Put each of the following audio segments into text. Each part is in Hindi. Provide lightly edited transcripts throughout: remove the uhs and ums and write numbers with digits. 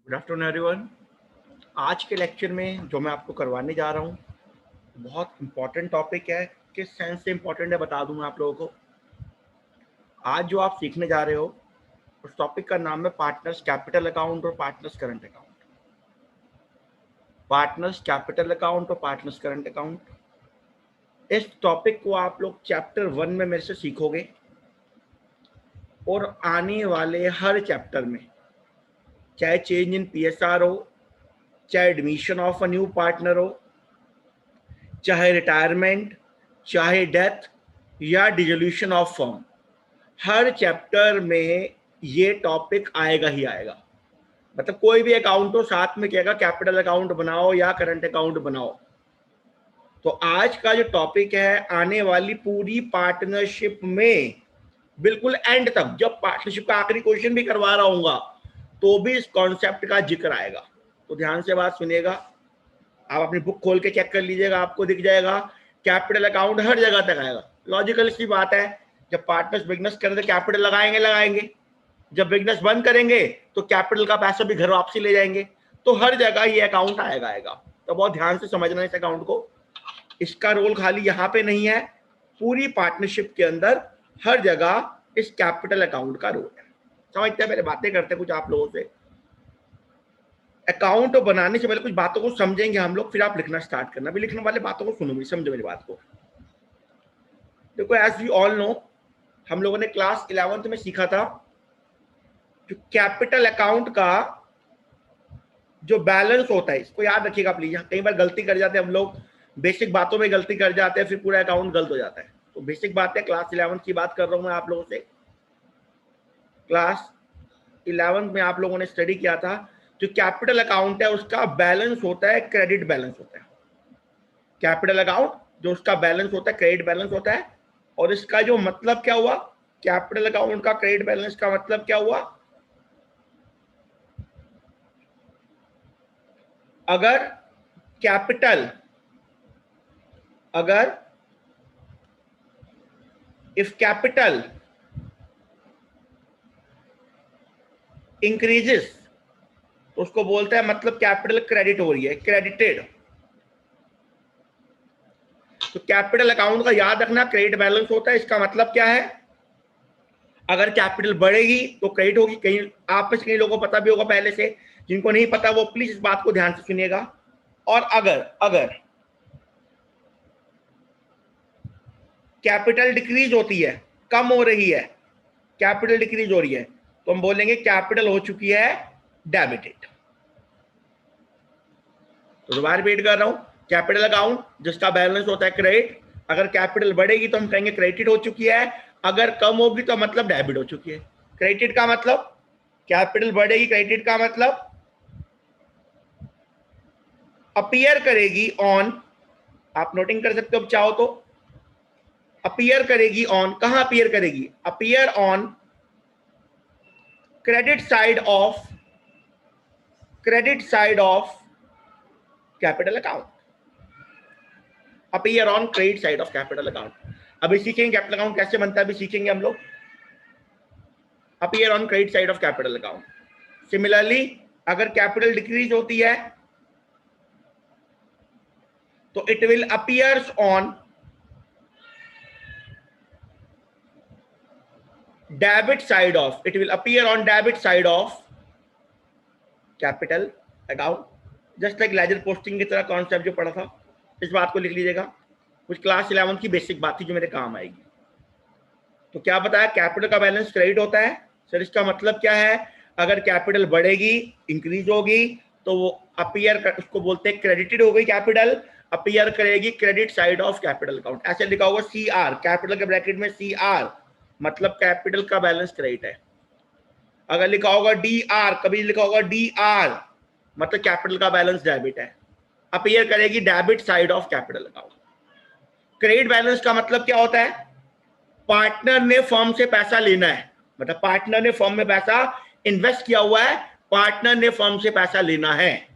Good afternoon everyone. आज के लेक्चर में जो मैं आपको करवाने जा रहा हूँ बहुत इम्पॉर्टेंट टॉपिक है। किस सेंस से इम्पॉर्टेंट है बता दूँ मैं आप लोगों को। आज जो आप सीखने जा रहे हो उस टॉपिक का नाम है पार्टनर्स कैपिटल अकाउंट और partners current account. Partners capital account और पार्टनर्स करंट अकाउंट, इस टॉपिक को आप लोग चैप्टर 1 में मेरे से सीखोगे और आने वाले हर चैप्टर में, चाहे चेंज इन PSR हो, चाहे admission of a new partner हो, चाहे रिटायरमेंट, चाहे डेथ या dissolution of firm, her chapter में ये टॉपिक आएगा ही आएगा। मतलब कोई भी अकाउंट हो साथ में कहेगा कैपिटल अकाउंट बनाओ या करंट अकाउंट बनाओ। तो आज का जो टॉपिक है आने वाली पूरी पार्टनरशिप में बिल्कुल एंड तक, जब पार्टनरशिप का आखिरी क्वेश्चन भी करवा रहा हूंगा तो भी इस कॉन्सेप्ट का जिक्र आएगा। तो ध्यान से बात सुनिएगा। आप अपनी बुक खोल के चेक कर लीजिएगा, आपको दिख जाएगा कैपिटल अकाउंट हर जगह तक आएगा। लॉजिकल सी बात है, जब पार्टनर्स बिजनेस करें तो कैपिटल लगाएंगे, जब बिजनेस बंद करेंगे तो कैपिटल का पैसा भी घर वापसी ले जाएंगे। तो हर जगह ये अकाउंट आएगा। तो बहुत ध्यान से समझना इस अकाउंट को। इसका रोल खाली यहाँ पे नहीं है, पूरी पार्टनरशिप के अंदर हर जगह इस कैपिटल अकाउंट का रोल है। समझते हैं? पहले बातें करते हैं कुछ आप लोगों से। अकाउंट बनाने से पहले कुछ बातों को समझेंगे हम लोग, फिर आप लिखना स्टार्ट करना। भी लिखने वाले बातों को सुनो, भी समझो मेरी बात को। देखो, एज वी ऑल नो, हम लोगों ने क्लास 11th में सीखा था जो कैपिटल अकाउंट का जो बैलेंस होता है, इसको याद रखिएगा प्लीज। कई बार गलती कर जाते हैं हम लोग, बेसिक बातों में गलती कर जाते हैं, फिर पूरा अकाउंट गलत हो जाता है। तो बेसिक बात है, क्लास 11th की बात कर रहा हूं मैं आप लोगों से। क्लास 11th में आप लोगों ने स्टडी किया था, जो कैपिटल अकाउंट है उसका बैलेंस होता है क्रेडिट बैलेंस होता है। कैपिटल अकाउंट जो उसका बैलेंस होता है क्रेडिट बैलेंस होता है। और इसका जो मतलब क्या हुआ, कैपिटल अकाउंट का क्रेडिट बैलेंस का मतलब क्या हुआ, अगर इफ कैपिटल इंक्रीजेस तो उसको बोलते हैं मतलब कैपिटल क्रेडिट हो रही है, क्रेडिटेड। तो कैपिटल अकाउंट का याद रखना क्रेडिट बैलेंस होता है। इसका मतलब क्या है, अगर कैपिटल बढ़ेगी तो क्रेडिट होगी। कहीं आप में से कई लोगों को पता भी होगा पहले से, जिनको नहीं पता वो प्लीज इस बात को ध्यान से सुनिएगा। और अगर कैपिटल डिक्रीज होती है, कम हो रही है, कैपिटल डिक्रीज हो रही है, तो हम बोलेंगे कैपिटल हो चुकी है डेबिटेड। तो दोबारा रिपीट कर रहा हूं, कैपिटल अकाउंट जिसका बैलेंस होता है क्रेडिट, अगर कैपिटल बढ़ेगी तो हम कहेंगे क्रेडिट हो चुकी है, अगर कम होगी तो मतलब डेबिट हो चुकी है। क्रेडिट का मतलब कैपिटल बढ़ेगी, क्रेडिट का मतलब अपीयर करेगी ऑन, आप नोटिंग कर सकते हो चाहो तो, अपीयर करेगी ऑन, कहां अपीयर करेगी, appear on credit side of capital account, appear on credit side of capital account. अभी सीखेंगे कैपिटल अकाउंट कैसे बनता है, अभी सीखेंगे हम लोग। Appear on credit side of capital account. Similarly अगर कैपिटल डिक्रीज होती है तो it will appears on debit side of, it will appear on debit side of capital account. Just like ledger posting की तरह कॉन्सेप्ट जो पढ़ा था, इस बात को लिख लीजिएगा। कुछ क्लास 11th की बेसिक बात थी जो मेरे काम आएगी। तो क्या बताया, कैपिटल का बैलेंस क्रेडिट होता है। सर इसका मतलब क्या है, अगर कैपिटल बढ़ेगी, इंक्रीज होगी, तो वो अपीयर कर, उसको बोलते हैं क्रेडिटेड हो गई कैपिटल, अपीयर करेगी credit side of capital account. ऐसे लिखा होगा CR, कैपिटल के ब्रैकेट में CR मतलब कैपिटल का बैलेंस क्रेडिट है। अगर लिखा होगा DR, कभी लिखा होगा DR मतलब कैपिटल का बैलेंस डेबिट है, अपीयर करेगी debit side of capital account. Credit balance का मतलब क्या होता है, पार्टनर ने फर्म से पैसा लेना है, मतलब पार्टनर ने फर्म में पैसा इन्वेस्ट किया हुआ है, पार्टनर ने फर्म से पैसा लेना है।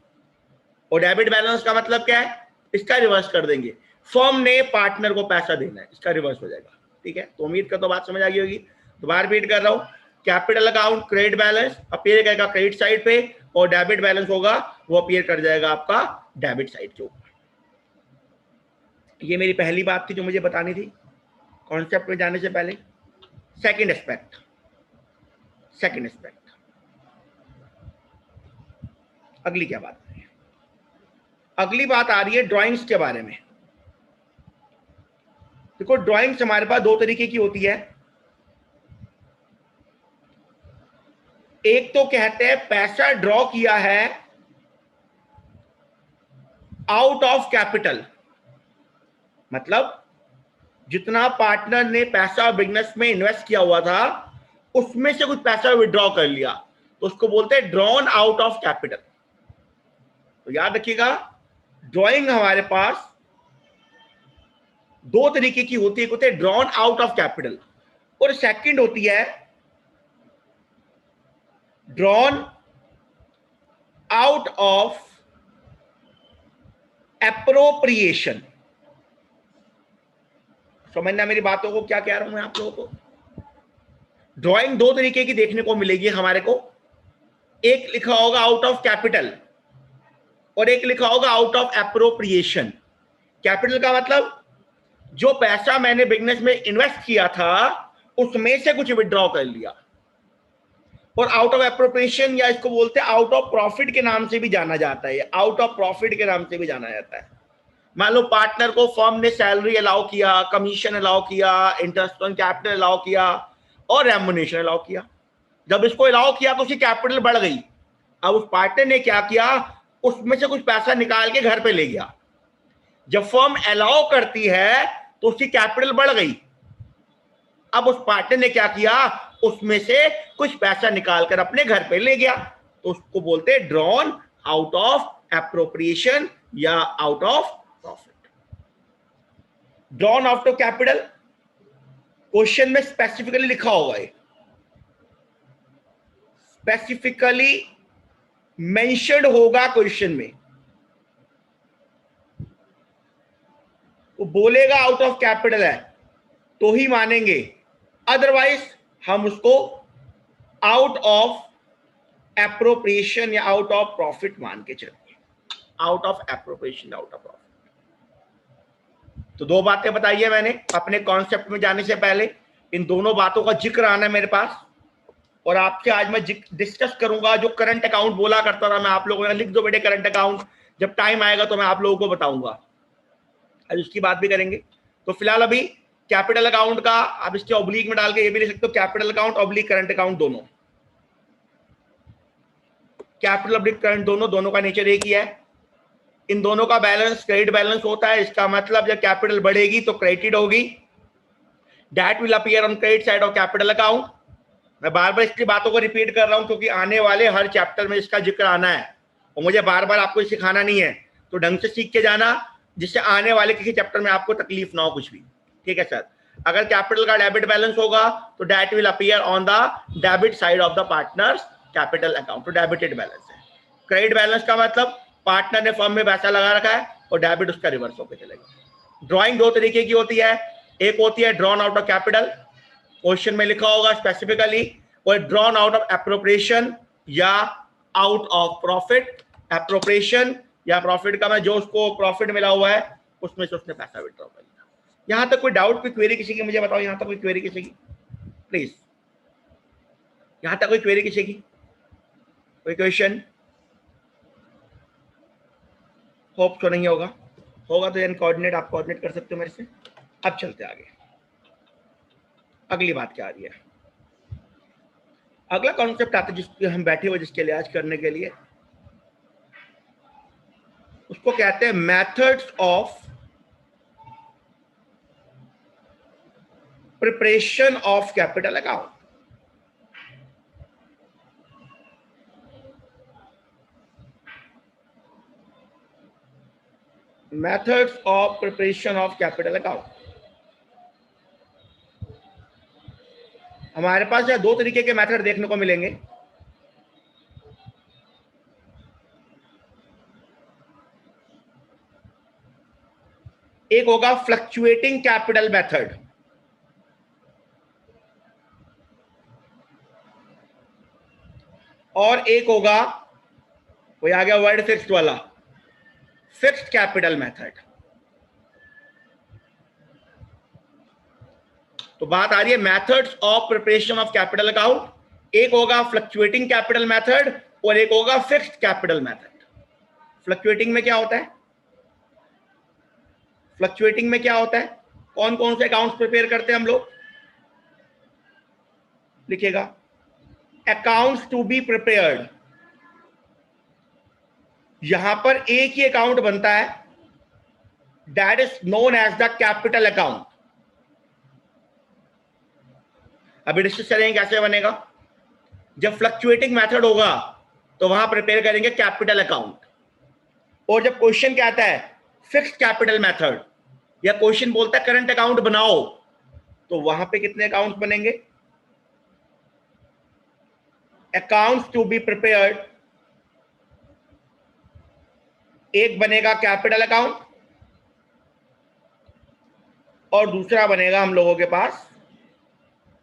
और डेबिट बैलेंस का मतलब क्या है, इसका रिवर्स कर देंगे, फर्म ने पार्टनर को पैसा देना है, इसका रिवर्स हो जाएगा। ठीक है, तो उम्मीद करता हूं बात समझ आ गई होगी। दोबारा रिपीट कर रहा हूं, capital account credit balance appear करेगा क्रेडिट साइड पे, और डेबिट बैलेंस होगा वो अपीयर कर जाएगा आपका डेबिट साइड के ऊपर। ये मेरी पहली बात थी जो मुझे बतानी थी कॉन्सेप्ट में जाने से पहले। सेकंड एस्पेक्ट, अगली क्या बात है? अगली बात आ रही है ड्राइंग्स के बारे में। देखो ड्राइंग्स हमारे पास दो तरीके की होती है। एक तो कहते हैं पैसा ड्रॉ किया है आउट ऑफ कैपिटल, मतलब जितना पार्टनर ने पैसा बिजनेस में इन्वेस्ट किया हुआ था उसमें से कुछ पैसा विड्रॉ कर लिया, तो उसको बोलते हैं ड्रॉन आउट ऑफ कैपिटल। तो याद रखिएगा ड्राइंग हमारे पास दो तरीके की होती है, एक होती है ड्रॉन आउट ऑफ कैपिटल और सेकंड होती है ड्रॉन आउट ऑफ एप्रोप्रिएशन। समझना मेरी बातों को, क्या कह रहा हूं मैं आप लोगों को? ड्राइंग दो तरीके की देखने को मिलेगी हमारे को, एक लिखा होगा आउट ऑफ कैपिटल और एक लिखा होगा आउट ऑफ एप्रोप्रिएशन। कैपिटल का मतलब जो पैसा मैंने बिजनेस में इन्वेस्ट किया था उसमें से कुछ विड्रॉ कर लिया, और आउट ऑफ एप्रोप्रिएशन या इसको बोलते हैं आउट ऑफ प्रॉफिट के नाम से भी जाना जाता है, आउट ऑफ प्रॉफिट के नाम से भी जाना जाता है। मान लो पार्टनर को फर्म ने सैलरी अलाउ किया, कमीशन अलाउ किया, इंटरेस्ट ऑन कैपिटल अलाउ किया और रेम्युनरेशन अलाउ किया। जब इसको अलाउ किया तो उसकी कैपिटल बढ़ गई। अब उस पार्टनर ने क्या किया, उसमें से कुछ पैसा निकाल के घर पे ले गया। जब फर्म अलाउ करती है तो उसकी कैपिटल बढ़ गई। अब उस पार्टनर ने क्या किया, उसमें से कुछ पैसा निकालकर अपने घर पे ले गया, तो उसको बोलते हैं ड्रॉन आउट ऑफ एप्रोप्रिएशन या out of profit. Drawn out of capital question में स्पेसिफिकली लिखा होगा, है स्पेसिफिकली मेंशन्ड होगा क्वेश्चन में, वो बोलेगा आउट ऑफ कैपिटल है तो ही मानेंगे, अदरवाइज हम उसको आउट ऑफ एप्रोप्रिएशन या आउट ऑफ प्रॉफिट मान के चलेंगे। Out of appropriation, out of profit. तो दो बातें बताई है मैंने अपने कॉन्सेप्ट में जाने से पहले, इन दोनों बातों का जिक्र आना है मेरे पास, और आपसे आज मैं डिस्कस करूंगा। जो करंट अकाउंट बोला करता था मैं आप लोगों ने, लिख दो बेटे करंट अकाउंट, जब टाइम आएगा तो मैं आप लोगों को बताऊंगा, आज उसकी बात भी करेंगे। तो फिलहाल अभी कैपिटल अकाउंट का आप इसके ऑब्लिक में डाल के ये भी लिख सकते हो, capital account oblique current account, दोनों कैपिटल ऑब्लिक करंट, दोनों का नेचर एक ही है। इन दोनों का बैलेंस क्रेडिट बैलेंस होता है। इसका मतलब जब कैपिटल बढ़ेगी तो क्रेडिट होगी, that will appear on credit side of capital account. मैं बार बार इसकी बातों को रिपीट कर रहा हूं क्योंकि आने वाले हर चैप्टर में इसका जिक्र आना है और मुझे बार बार आपको सिखाना नहीं है, तो ढंग से सीख के जाना जिससे आने वाले किसी चैप्टर में आपको तकलीफ ना हो कुछ भी। ठीक है सर? अगर कैपिटल का डेबिट बैलेंस होगा तो that will appear on the debit side of the partners capital account, तो डेबिटेड बैलेंस है। क्रेडिट बैलेंस का मतलब पार्टनर ने फर्म में पैसा लगा रखा है और डेबिट उसका रिवर्स होकर चलेगा। ड्राइंग दो तरीके की होती है, एक होती है drawn out of capital, question में लिखा होगा स्पेसिफिकली, और ड्रॉन आउट ऑफ एप्रोप्रिएशन या आउट ऑफ प्रॉफिट। एप्रोप्रिएशन या प्रॉफिट का मैं जो उसको प्रॉफिट मिला हुआ है उसमें से उसने पैसा विड्रॉ कर लिया। यहां तक कोई डाउट, कोई क्वेरी किसी की? मुझे बताओ यहां तक कोई क्वेरी किसी की प्लीज? यहां तक कोई क्वेरी किसी की? कोई क्वेश्चन? होप तो नहीं होगा, होगा तो यानी कोऑर्डिनेट आप कोऑर्डिनेट कर सकते हो मेरे से। अब चलते आगे, अगली बात क्या आ रही है? अगला कॉन्सेप्ट आता है जिसके हम बैठे हुए जिसके लिहाज करने के लिए, उसको कहते हैं methods of preparation of capital account. Methods of preparation of capital account. हमारे पास यह दो तरीके के मेथड देखने को मिलेंगे। एक होगा फ्लक्चुएटिंग कैपिटल मेथड, और एक होगा, वही आ गया वर्ड फिक्स्ड वाला, फिक्स्ड कैपिटल मेथड। तो बात आ रही है methods of preparation of capital account. एक होगा फ्लक्चुएटिंग कैपिटल मेथड और एक होगा फिक्स्ड कैपिटल मेथड। फ्लक्चुएटिंग में क्या होता है? फ्लक्चुएटिंग में क्या होता है? कौन कौन से अकाउंट्स प्रिपेयर करते हैं हम लोग? लिखिएगा, अकाउंट्स टू बी प्रिपेयर्ड। यहां पर एक ही अकाउंट बनता है, that is known as the capital account. अभी डिस्कस करेंगे कैसे बनेगा। जब फ्लक्चुएटिंग मेथड होगा तो वहां प्रिपेयर करेंगे कैपिटल अकाउंट, और जब क्वेश्चन क्या आता है फिक्स्ड कैपिटल मेथड, या क्वेश्चन बोलता है करंट अकाउंट बनाओ, तो वहां पे कितने अकाउंट्स बनेंगे? अकाउंट्स टू बी प्रिपेयर्ड, एक बनेगा कैपिटल अकाउंट और दूसरा बनेगा हम लोगों के पास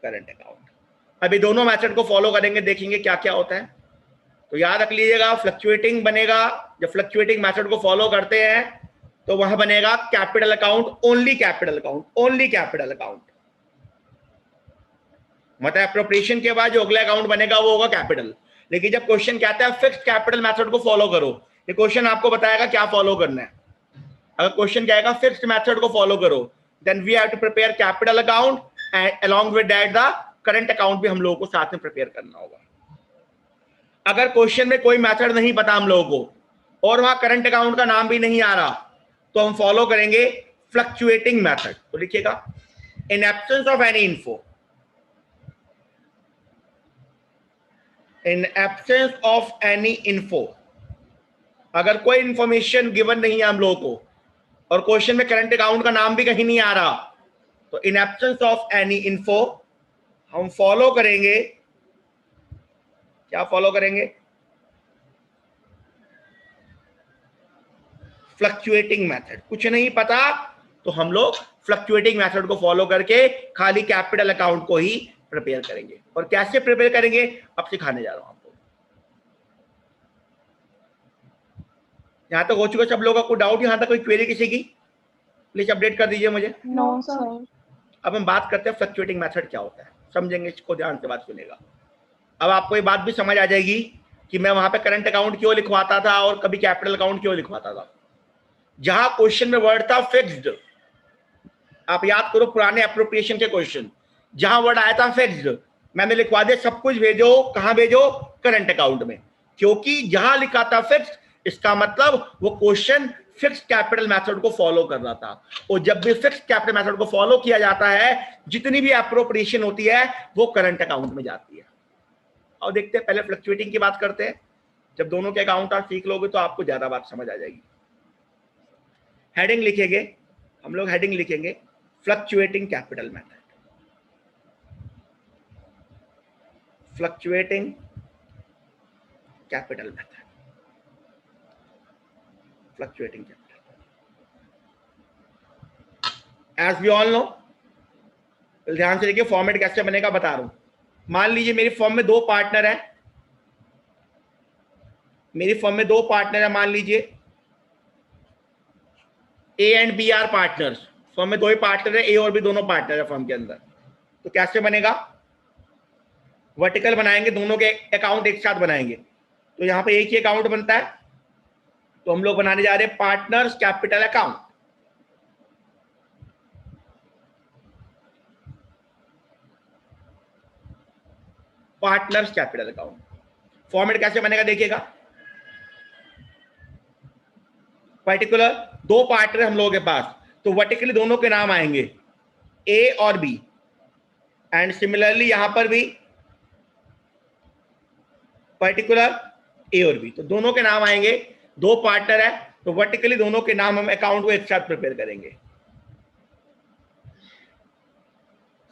करंट अकाउंट। अभी दोनों मेथड को फॉलो करेंगे, देखेंगे क्या क्या होता है। तो याद रख लीजिएगा, फ्लक्चुएटिंग बनेगा, जब फ्लक्चुएटिंग मेथड को फॉलो करते हैं तो वहां बनेगा capital account, only capital account, only capital account. मतलब एप्रोप्रिएशन के बाद जो अगला अकाउंट बनेगा वो होगा कैपिटल। लेकिन जब क्वेश्चन कहता है फिक्स्ड कैपिटल मेथड को फॉलो करो, ये क्वेश्चन आपको बताएगा क्या फॉलो करना है। अगर क्वेश्चन कहेगा फिक्स्ड मेथड को फॉलो करो, then we have to prepare capital account and along with that the current account भी हम लोगों को साथ में प्रिपेयर करना होगा। अगर क्वेश्चन में कोई मेथड नहीं पता हम लोगों को और वहां करंट अकाउंट का नाम भी नहीं आ रहा, तो हम फॉलो करेंगे फ्लक्चुएटिंग मेथड। तो लिखिएगा, in absence of any info, in absence of any info, अगर कोई इंफॉर्मेशन गिवन नहीं है हम लोगों को और क्वेश्चन में करंट अकाउंट का नाम भी कहीं नहीं आ रहा, तो in absence of any info हम फॉलो करेंगे, क्या फॉलो करेंगे? Fluctuating method. कुछ नहीं पता तो हम लोग फ्लक्चुएटिंग मेथड को फॉलो करके खाली कैपिटल अकाउंट को ही प्रिपेयर करेंगे। और कैसे प्रिपेयर करेंगे अब सिखाने जा रहा हूं आपको। यहां तक हो चुका सब लोगों का? कोई डाउट यहां तक, कोई क्वेरी किसी की? प्लीज अपडेट कर दीजिए मुझे। No sir. अब हम बात करते हैं फ्लक्चुएटिंग मेथड क्या होता है, समझेंगे इसको, ध्यान से बात सुनेगा। अब आपको ये बात भी समझ आ जाएगी कि मैं वहां पे करंट अकाउंट क्यों लिखवाता था और कभी कैपिटल अकाउंट क्यों लिखवाता था। जहां क्वेश्चन में वर्ड था फिक्स्ड, आप याद करो पुराने एप्रोप्रिएशन के क्वेश्चन, जहां वर्ड आया था फिक्स्ड, मैंने लिखवा दिया सब कुछ भेजो, कहां भेजो? करंट अकाउंट में। क्योंकि जहां लिखा था फिक्स्ड, इसका मतलब वो क्वेश्चन फिक्स्ड कैपिटल मेथड को फॉलो कर रहा था। और जब भी फिक्स्ड कैपिटल मेथड को फॉलो किया जाता है, जितनी भी एप्रोप्रिएशन होती है वो करंट अकाउंट में जाती है। और देखते हैं, पहले फ्लक्चुएटिंग की बात करते हैं। जब दोनों के अकाउंट आप सीख लोगे तो आपको ज्यादा बात समझ आ जाएगी। हेडिंग लिखेंगे हम लोग, हेडिंग लिखेंगे fluctuating capital method, fluctuating capital method, fluctuating capital. As we all know, ध्यान से देखिए फॉर्मेट कैसे बनेगा बता रहा हूं। मान लीजिए मेरी फॉर्म में दो पार्टनर है, मेरी फॉर्म में दो पार्टनर है, मान लीजिए A and B are partners. Form में दो ही पार्टनर है, ए और बी दोनों पार्टनर है फॉर्म के अंदर। तो कैसे बनेगा? वर्टिकल बनाएंगे, दोनों के अकाउंट एक साथ बनाएंगे। तो यहां पे एक ही अकाउंट बनता है, तो हम लोग बनाने जा रहे हैं partners capital account. Partners capital account format कैसे बनेगा देखिएगा। पर्टिकुलर दो पार्टनर हम लोगों के पास, तो वर्टिकली दोनों के नाम आएंगे ए और बी, एंड सिमिलरली यहां पर भी पर्टिकुलर ए और बी, तो दोनों के नाम आएंगे। दो पार्टनर है तो वर्टिकली दोनों के नाम हम अकाउंट को एक साथ प्रिपेयर करेंगे।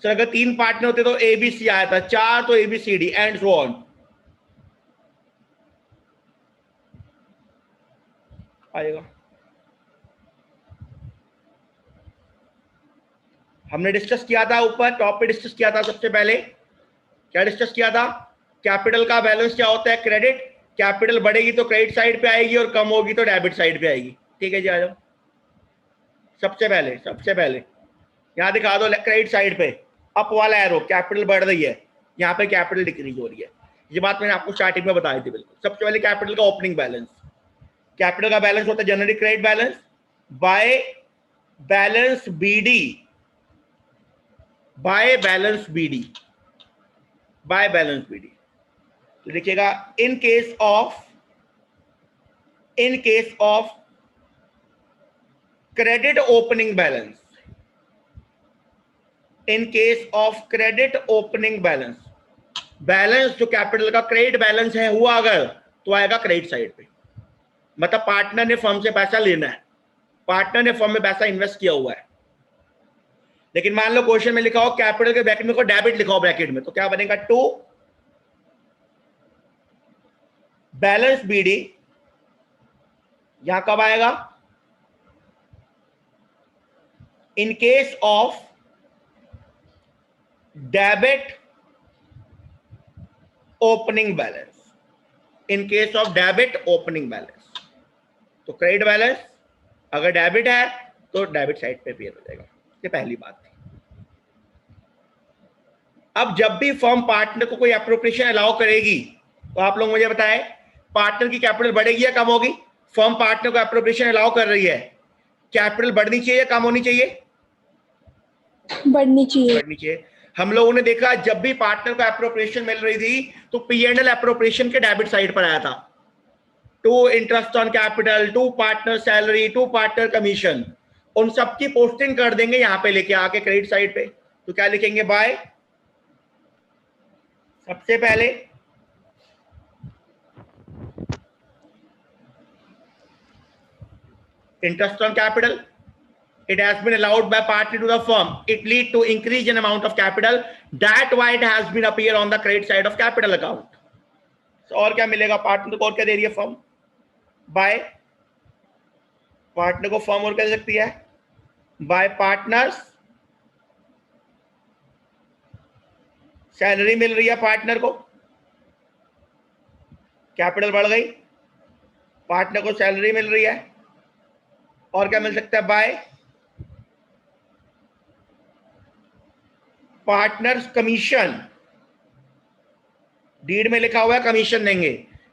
सर अगर तीन पार्टनर होते तो ए बी सी आया था, चार तो A B C D and so on आएगा। हमने डिस्कस किया था ऊपर टॉप पे, डिस्कस किया था सबसे पहले क्या डिस्कस किया था? कैपिटल का बैलेंस क्या होता है? क्रेडिट। कैपिटल बढ़ेगी तो क्रेडिट साइड पे आएगी और कम होगी तो डेबिट साइड पे आएगी। ठीक है जी, आ जाओ। सबसे पहले यहां दिखा दो क्रेडिट साइड पे अप वाला एरो, कैपिटल बढ़ रही है, यहाँ पे कैपिटल डिक्रीज हो रही है। ये बात मैंने आपको स्टार्टिंग में बताई थी बिल्कुल। सबसे पहले कैपिटल का ओपनिंग बैलेंस, कैपिटल का बैलेंस होता है generally credit balance by balance BD, by balance BD. तो देखिएगा in case of credit opening balance, in case of credit opening balance जो कैपिटल का क्रेडिट बैलेंस है हुआ अगर, तो आएगा क्रेडिट साइड पे। मतलब पार्टनर ने फर्म से पैसा लेना है, पार्टनर ने फर्म में पैसा इन्वेस्ट किया हुआ है, लेकिन मान लो क्वेश्चन में लिखा हो कैपिटल के ब्रैकेट में को डेबिट लिखा हो ब्रैकेट में, तो क्या बनेगा? To balance BD. यहां कब आएगा? In case of debit opening balance, in case of debit opening balance. तो क्रेडिट बैलेंस अगर डेबिट है तो डेबिट साइड पे अपीयर हो जाएगा। ये पहली बात थी। अब जब भी फर्म पार्टनर को कोई एप्रोप्रिएशन अलाउ करेगी तो आप लोग मुझे बताएं, पार्टनर की कैपिटल बढ़ेगी या कम होगी? फर्म पार्टनर को एप्रोप्रिएशन अलाउ कर रही है, कैपिटल बढ़नी चाहिए या कम होनी चाहिए? बढ़नी चाहिए। हम लोगों ने देखा जब भी पार्टनर को एप्रोप्रिएशन मिल रही थी तो P&L एप्रोप्रिएशन के डेबिट साइड पर आया था। To interest on capital, to partner salary, to partner commission, उन सब की पोस्टिंग कर देंगे यहां पे लेके आके क्रेडिट साइड पे। तो क्या लिखेंगे? बाय, सबसे पहले interest on capital, it has been allowed by party to the firm, it lead to increase in amount of capital, that why it has been appear on the credit side of capital account. So, और क्या मिलेगा पार्टनर को? और क्या दे रही है फर्म? बाय पार्टनर को फर्म और क्या दे सकती है? बाय पार्टनर्स सैलरी मिल रही है पार्टनर को, कैपिटल बढ़ गई, पार्टनर को सैलरी मिल रही है, और क्या मिल सकता है? बाय पार्टनर्स कमीशन, डीड में लिखा हुआ है कमीशन देंगे।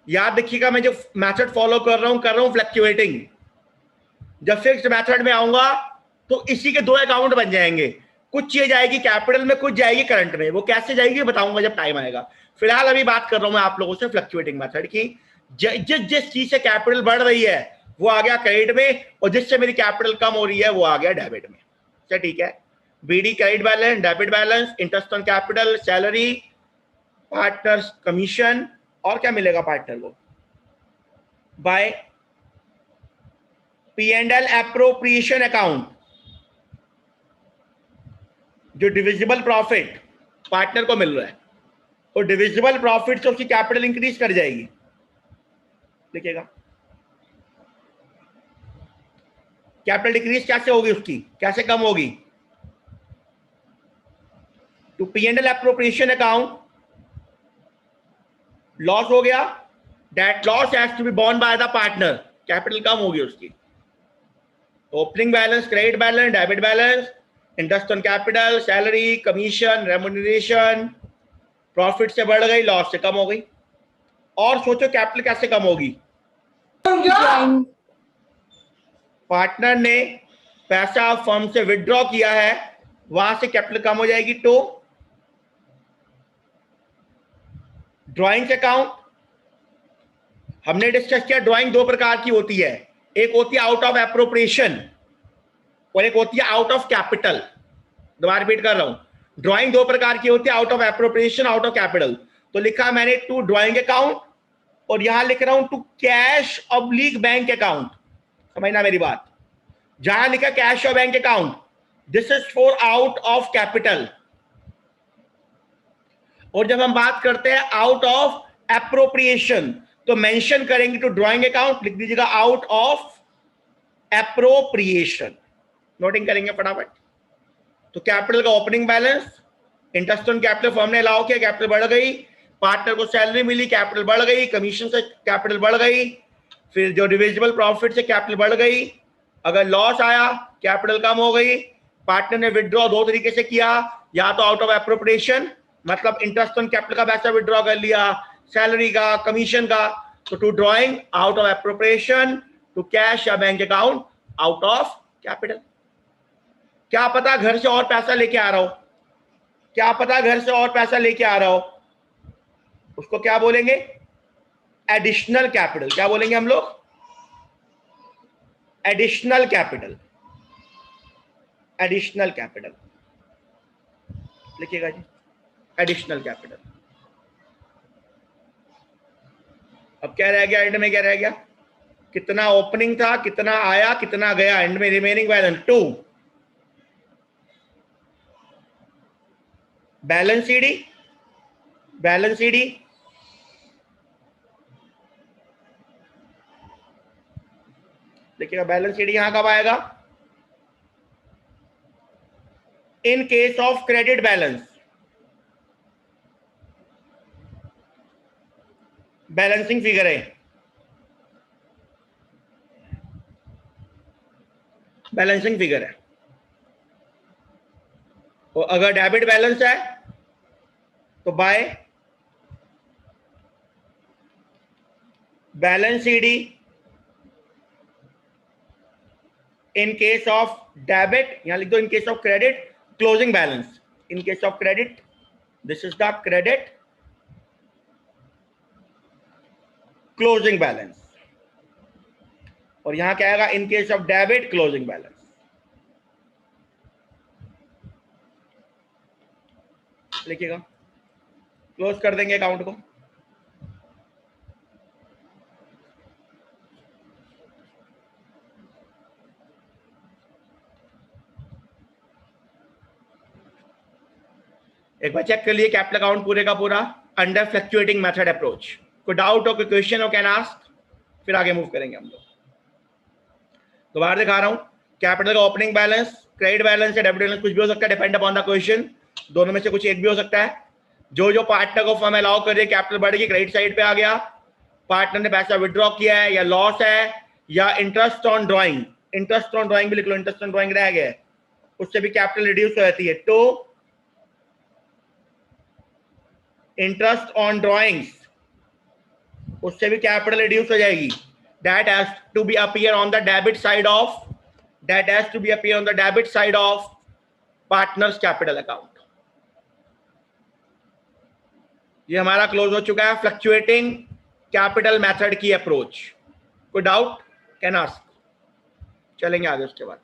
याद रखिएगा मैं जो मेथड फॉलो कर रहा हूं फ्लक्चुएटिंग। जब फिक्स्ड मेथड में आऊंगा तो इसी के दो अकाउंट बन जाएंगे, कुछ चीज जाएगी कैपिटल में, कुछ जाएगी करंट में। वो कैसे जाएगी बताऊंगा जब टाइम आएगा। फिलहाल अभी बात कर रहा हूं मैं आप लोगों से फ्लक्चुएटिंग मेथड की। जिस चीज से कैपिटल बढ़ रही है वो आ गया क्रेडिट में, और जिससे मेरी कैपिटल कम हो रही है वो आ गया डेबिट में। अच्छा ठीक है, BD credit balance, debit balance, interest on capital, salary, partners commission, और क्या मिलेगा पार्टनर को? बाय P&L एप्रोप्रिएशन अकाउंट, जो डिविजिबल प्रॉफिट पार्टनर को मिल रहा है, और डिविजिबल प्रॉफिट से उसकी कैपिटल इंक्रीज कर जाएगी। देखिएगा कैपिटल डिक्रीज कैसे होगी, उसकी कैसे कम होगी? To P&L appropriation account, loss हो गया, that loss has to be borne by the partner, capital कम होगी उसकी। Opening balance, credit balance, debit balance, interest on capital, salary, commission, remuneration, profit से बढ़ गई, लॉस से कम हो गई। और सोचो कैपिटल कैसे कम होगी? पार्टनर ने पैसा फर्म से विड्रॉ किया है, वहां से कैपिटल कम हो जाएगी। तो ड्राइंग्स अकाउंट हमने डिस्कस किया, ड्राइंग दो प्रकार की होती है, एक होती है आउट ऑफ एप्रोप्रिएशन और एक होती है आउट ऑफ कैपिटल। दोबारा रिपीट कर रहा हूं, ड्राइंग दो प्रकार की होती है, out of appropriation, out of capital. तो लिखा मैंने टू ड्राइंग अकाउंट, और यहां लिख रहा हूं to cash oblique bank account. समझना मेरी बात, जहां लिखा कैश और bank account, this is for out of capital. और जब हम बात करते हैं आउट ऑफ एप्रोप्रिएशन तो मेंशन करेंगे टू ड्राइंग अकाउंट, लिख दीजिएगा आउट ऑफ एप्रोप्रिएशन, नोटिंग करेंगे फटाफट। तो कैपिटल का opening balance, interest on capital firm ने अलाउ किया, कैपिटल बढ़ गई, पार्टनर को सैलरी मिली, कैपिटल बढ़ गई, कमीशन से कैपिटल बढ़ गई, फिर जो डिविजिबल प्रॉफिट से कैपिटल बढ़ गई, अगर लॉस आया कैपिटल कम हो गई। पार्टनर ने विड्रॉ दो तरीके से किया, या तो आउट ऑफ एप्रोप्रिएशन मतलब इंटरेस्ट ऑन कैपिटल का पैसा विड्रॉ कर लिया, सैलरी का, कमीशन का, तो to drawing out of appropriation, to cash या bank account out of capital. क्या पता घर से और पैसा लेके आ रहा हो, क्या पता घर से और पैसा लेके आ रहा हो, उसको क्या बोलेंगे? Additional capital. क्या बोलेंगे हम लोग? Additional capital. एडिशनल कैपिटल लिखिएगा जी, एडिशनल कैपिटल। अब क्या रह गया एंड में? क्या रह गया? कितना ओपनिंग था, कितना आया, कितना गया, एंड में remaining balance 2। Balance CD, balance CD देखिएगा। बैलेंस सीडी यहां कब आएगा? In case of credit balance. Balancing figure है, बैलेंसिंग फिगर है। और अगर डेबिट बैलेंस है तो by balance CD in case of debit, यहां लिख दो इन case of credit closing balance. In case of credit this is the credit closing balance, और यहां क्या आएगा? In case of debit closing balance. लिखिएगा, क्लोज कर देंगे अकाउंट को। एक बार चेक कर लिए कैपिटल अकाउंट पूरे का पूरा अंडर फ्लक्चुएटिंग मेथड अप्रोच। कोई डाउट हो, कोई क्वेश्चन हो, कैन आस्क, फिर आगे मूव करेंगे हम लोग। दोबारा दिखा रहा हूं, कैपिटल का ओपनिंग बैलेंस, क्रेडिट बैलेंस या डेबिट बैलेंस कुछ भी हो सकता है, डिपेंड अपॉन द क्वेश्चन। दोनों में से कुछ एक भी हो सकता है। जो जो पार्टनर को फर्म अलाउ कर रही है, कैपिटल बढ़ गई, क्रेडिट साइड पे आ गया, पार्टनर ने पैसा विड्रॉ किया है, या लॉस है, या interest on drawing, interest on drawing भी लिख लो, इंटरेस्ट ऑन ड्रॉइंग रह गया है, उससे भी कैपिटल रिड्यूस हो जाती है। तो इंटरेस्ट ऑन ड्रॉइंग्स, उससे भी कैपिटल रिड्यूस हो जाएगी। That has to be appear on the debit side of, that has to be appear on the debit side of partners capital account. ये हमारा क्लोज हो चुका है फ्लक्चुएटिंग कैपिटल मेथड की अप्रोच। कोई डाउट, कैन आस्क। चलेंगे आगे उसके बाद।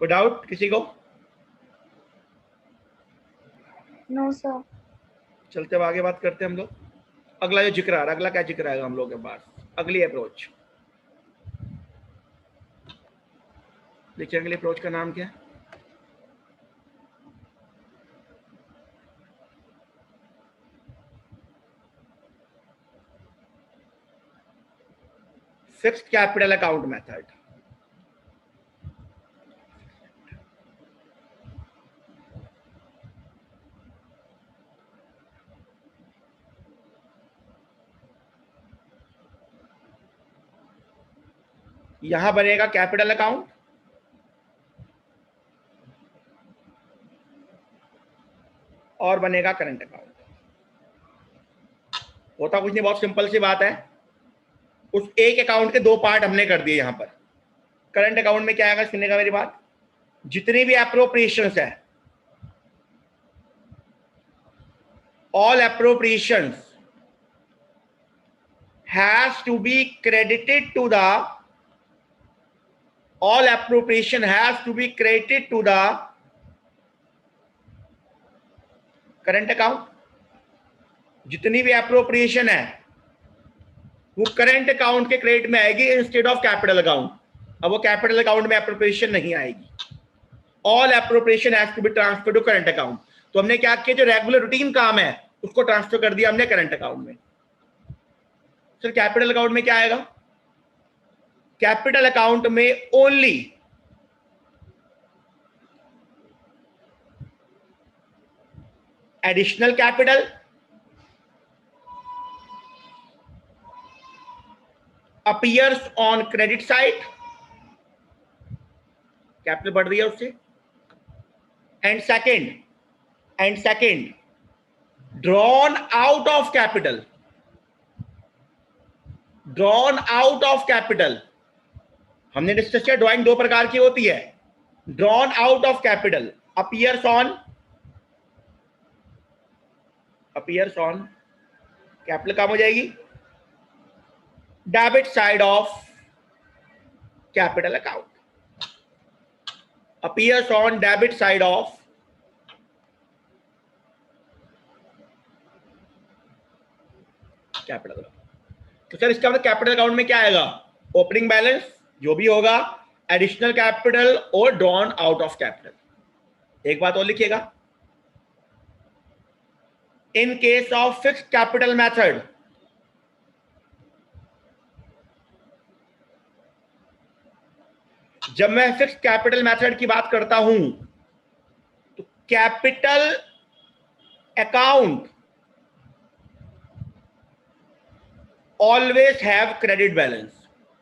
कोई डाउट किसी को? No sir. चलते अब आगे बात करते हैं हम लोग। अगला जो जिक्र आ रहा है, अगला क्या जिक्र आएगा हम लोग के पास? अगली अप्रोच देखिए, अगली अप्रोच का नाम क्या है? Fixed capital account method. यहां बनेगा कैपिटल अकाउंट, और बनेगा करंट अकाउंट। होता कुछ नहीं, बहुत सिंपल सी बात है। उस एक अकाउंट के दो पार्ट हमने कर दिए यहां पर। करंट अकाउंट में क्या आएगा, सुनिएगा मेरी बात, जितनी भी एप्रोप्रिएशंस है, all appropriations has to be credited to the, all appropriation has to be credited to the current account। जितनी भी एप्रोप्रिएशन है वो करंट अकाउंट के क्रेडिट में आएगी इंस्टेड ऑफ कैपिटल अकाउंट। अब वो कैपिटल अकाउंट में एप्रोप्रिएशन नहीं आएगी। All appropriation has to be transfer to current account. तो हमने क्या किया, जो रेगुलर रूटीन काम है उसको ट्रांसफर कर दिया हमने करंट अकाउंट में। सर कैपिटल अकाउंट में क्या आएगा? कैपिटल अकाउंट में only additional capital, appears on credit side, capital बढ़ रही है उससे, and second drawn out of capital, drawn out of capital. हमने डिस्कस किया ड्रॉइंग दो प्रकार की होती है, drawn out of capital, appears on capital काम हो जाएगी, debit side of capital account, appears on debit side of capital account. तो सर इसका मतलब कैपिटल अकाउंट में क्या आएगा, ओपनिंग बैलेंस जो भी होगा, एडिशनल कैपिटल और ड्रॉन आउट ऑफ कैपिटल। एक बात और लिखिएगा, इन case of fixed capital method, जब मैं फिक्स्ड कैपिटल मेथड की बात करता हूं तो capital account always have credit balance,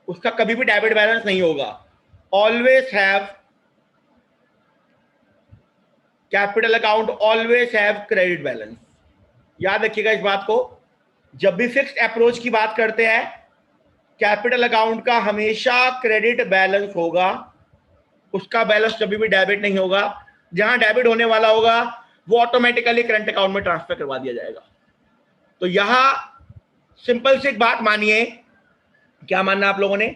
उसका कभी भी डेबिट बैलेंस नहीं होगा, always have capital account always have credit balance. याद रखिएगा इस बात को, जब भी फिक्स्ड अप्रोच की बात करते हैं कैपिटल अकाउंट का हमेशा क्रेडिट बैलेंस होगा, उसका बैलेंस कभी भी डेबिट नहीं होगा। जहां डेबिट होने वाला होगा वो ऑटोमेटिकली करंट अकाउंट में ट्रांसफर करवा दिया जाएगा। तो यहां सिंपल सी एक बात मानिए, क्या मानना आप लोगों ने,